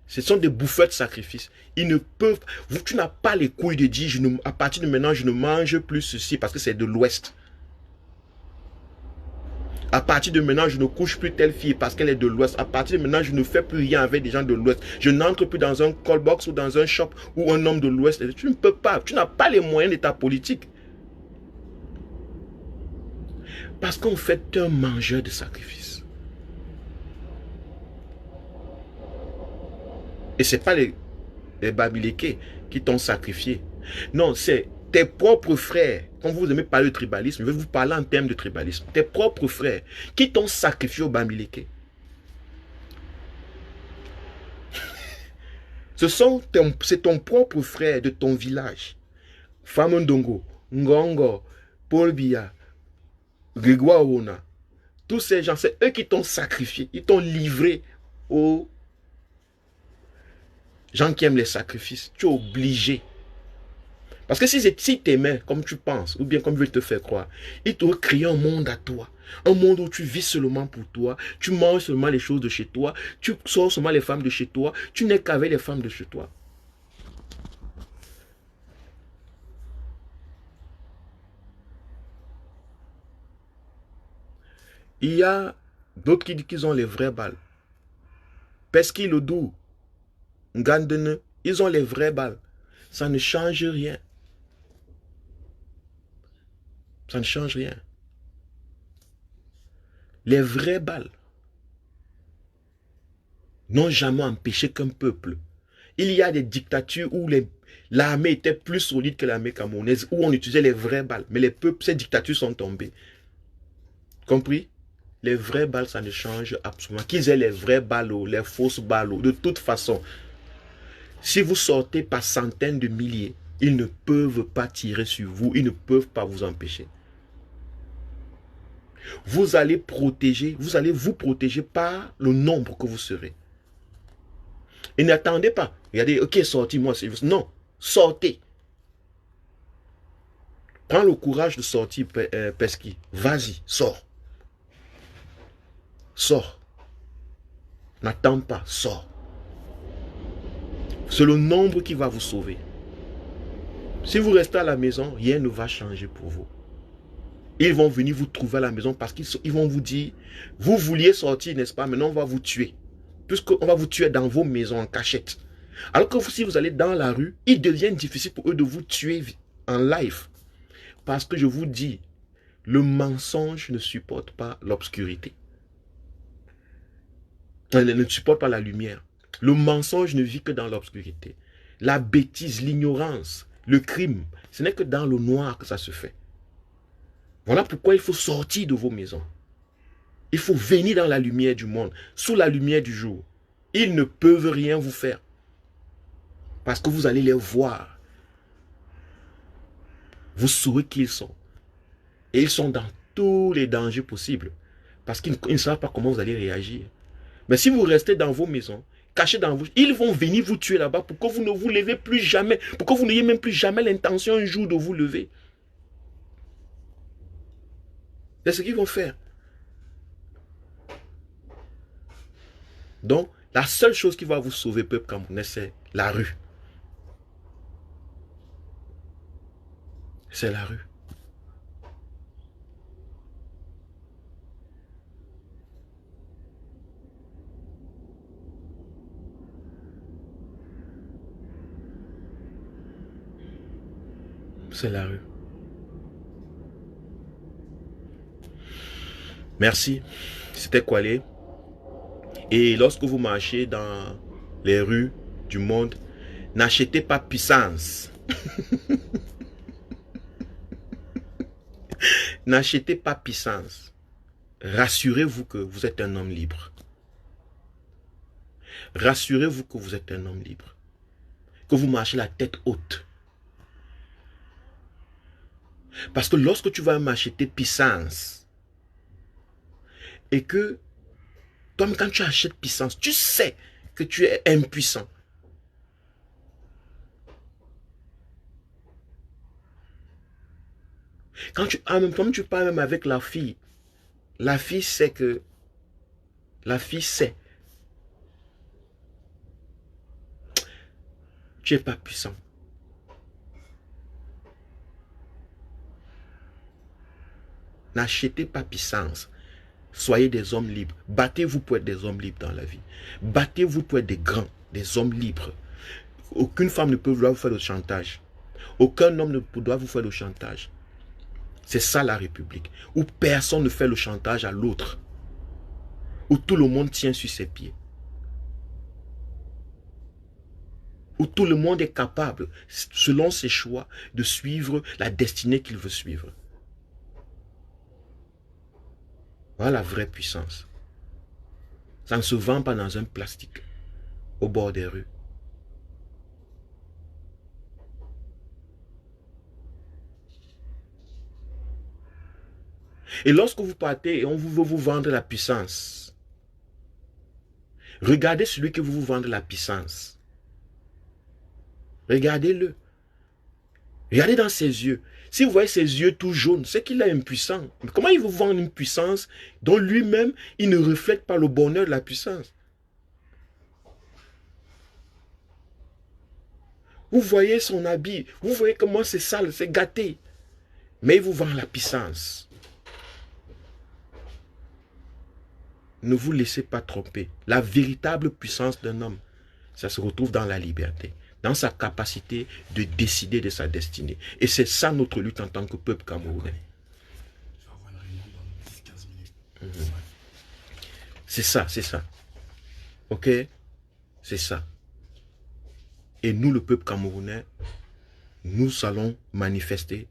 [SPEAKER 1] Ce sont des bouffeurs de sacrifices. Ils ne peuvent... Tu n'as pas les couilles de dire, à partir de maintenant, je ne mange plus ceci parce que c'est de l'Ouest. À partir de maintenant, je ne couche plus telle fille parce qu'elle est de l'Ouest. À partir de maintenant, je ne fais plus rien avec des gens de l'Ouest. Je n'entre plus dans un call box ou dans un shop où un homme de l'Ouest. Tu ne peux pas. Tu n'as pas les moyens de ta politique. Parce qu'en fait, tu es un mangeur de sacrifices. Et ce n'est pas les Bamileke qui t'ont sacrifié. Non, c'est tes propres frères. Quand vous aimez parler de tribalisme, je vais vous parler en termes de tribalisme. Tes propres frères qui t'ont sacrifié au Bamileke. C'est ton propre frère de ton village. Famondongo, Ngongo, Paul Biya, Grégoire Ona. Tous ces gens, c'est eux qui t'ont sacrifié. Ils t'ont livré aux gens qui aiment les sacrifices. Tu es obligé. Parce que si t'aimais comme tu penses, ou bien comme je vais te faire croire, ils t'auraient créé un monde à toi. Un monde où tu vis seulement pour toi, tu manges seulement les choses de chez toi, tu sors seulement les femmes de chez toi, tu n'es qu'avec les femmes de chez toi. Il y a d'autres qui disent qu'ils ont les vraies balles. Pesky Lodou, Ngandene, ils ont les vraies balles. Ça ne change rien. Ça ne change rien. Les vraies balles n'ont jamais empêché qu'un peuple. Il y a des dictatures où l'armée était plus solide que l'armée camerounaise, où on utilisait les vraies balles. Mais les peuples, ces dictatures sont tombées. Compris? Les vraies balles, ça ne change absolument. Qu'ils aient les vraies balles ou les fausses balles, de toute façon, si vous sortez par centaines de milliers, ils ne peuvent pas tirer sur vous, ils ne peuvent pas vous empêcher. Vous allez vous protéger par le nombre que vous serez. Et n'attendez pas. Regardez, ok, sorti, moi, c'est... Non, sortez. Prends le courage de sortir, Pesky. Vas-y, sors. Sors. N'attends pas, sors. C'est le nombre qui va vous sauver. Si vous restez à la maison, rien ne va changer pour vous. Ils vont venir vous trouver à la maison parce qu'ils vont vous dire, vous vouliez sortir, n'est-ce pas? Maintenant, on va vous tuer. Puisqu'on va vous tuer dans vos maisons en cachette. Alors que si vous allez dans la rue, il devient difficile pour eux de vous tuer en live. Parce que je vous dis, le mensonge ne supporte pas l'obscurité. Il ne supporte pas la lumière. Le mensonge ne vit que dans l'obscurité. La bêtise, l'ignorance Le crime, ce n'est que dans le noir que ça se fait. Voilà pourquoi il faut sortir de vos maisons. Il faut venir dans la lumière du monde, sous la lumière du jour. Ils ne peuvent rien vous faire. Parce que vous allez les voir. Vous saurez qui ils sont. Et ils sont dans tous les dangers possibles. Parce qu'ils ne savent pas comment vous allez réagir. Mais si vous restez dans vos maisons, cachés dans vous, ils vont venir vous tuer là-bas pour que vous ne vous levez plus jamais. Pour que vous n'ayez même plus jamais l'intention un jour de vous lever. C'est ce qu'ils vont faire. Donc, la seule chose qui va vous sauver, peuple camerounais, c'est la rue. C'est la rue. C'est la rue. Merci. C'était Kwale. Et lorsque vous marchez dans les rues du monde, n'achetez pas puissance. N'achetez pas puissance. Rassurez-vous que vous êtes un homme libre. Rassurez-vous que vous êtes un homme libre. Que vous marchez la tête haute. Parce que lorsque tu vas m'acheter puissance, et que, toi, quand tu achètes puissance, tu sais que tu es impuissant. Quand tu, en même temps, tu parles même avec la fille sait que, la fille sait, tu n'es pas puissant. N'achetez pas puissance. Soyez des hommes libres. Battez-vous pour être des hommes libres dans la vie. Battez-vous pour être des grands, des hommes libres. Aucune femme ne peut vouloir vous faire le chantage. Aucun homme ne doit vous faire le chantage. C'est ça la République. Où personne ne fait le chantage à l'autre. Où tout le monde tient sur ses pieds. Où tout le monde est capable, selon ses choix, de suivre la destinée qu'il veut suivre. Voilà la vraie puissance. Ça ne se vend pas dans un plastique, au bord des rues. Et lorsque vous partez et on veut vous vendre la puissance, regardez celui qui veut vous vendre la puissance. Regardez-le. Regardez dans ses yeux. Si vous voyez ses yeux tout jaunes, c'est qu'il est impuissant. Mais comment il vous vend une puissance dont lui-même, il ne reflète pas le bonheur de la puissance? Vous voyez son habit, vous voyez comment c'est sale, c'est gâté. Mais il vous vend la puissance. Ne vous laissez pas tromper. La véritable puissance d'un homme, ça se retrouve dans la liberté, dans sa capacité de décider de sa destinée. Et c'est ça notre lutte en tant que peuple camerounais. C'est ça, c'est ça. Ok? C'est ça. Et nous, le peuple camerounais, nous allons manifester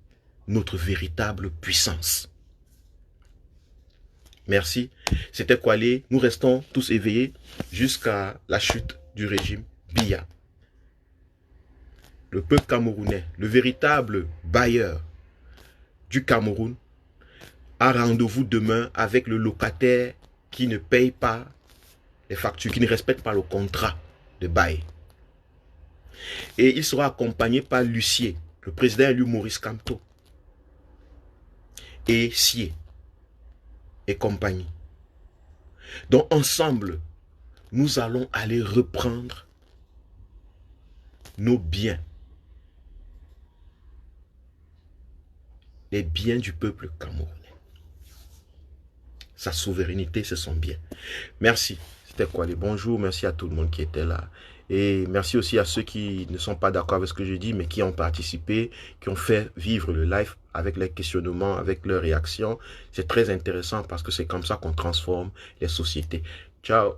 [SPEAKER 1] notre véritable puissance. Merci. C'était Kwale. Nous restons tous éveillés jusqu'à la chute du régime Biya. Le peuple camerounais, le véritable bailleur du Cameroun, a rendez-vous demain avec le locataire qui ne paye pas les factures, qui ne respecte pas le contrat de bail. Et il sera accompagné par l'huissier, le président élu Maurice Kamto, et Sié, et compagnie. Donc ensemble, nous allons aller reprendre nos biens. Les biens du peuple camerounais. Sa souveraineté, c'est son bien. Merci. C'était Kwale. Bonjour, merci à tout le monde qui était là. Et merci aussi à ceux qui ne sont pas d'accord avec ce que je dis, mais qui ont participé, qui ont fait vivre le live avec les questionnements, avec leurs réactions. C'est très intéressant parce que c'est comme ça qu'on transforme les sociétés. Ciao.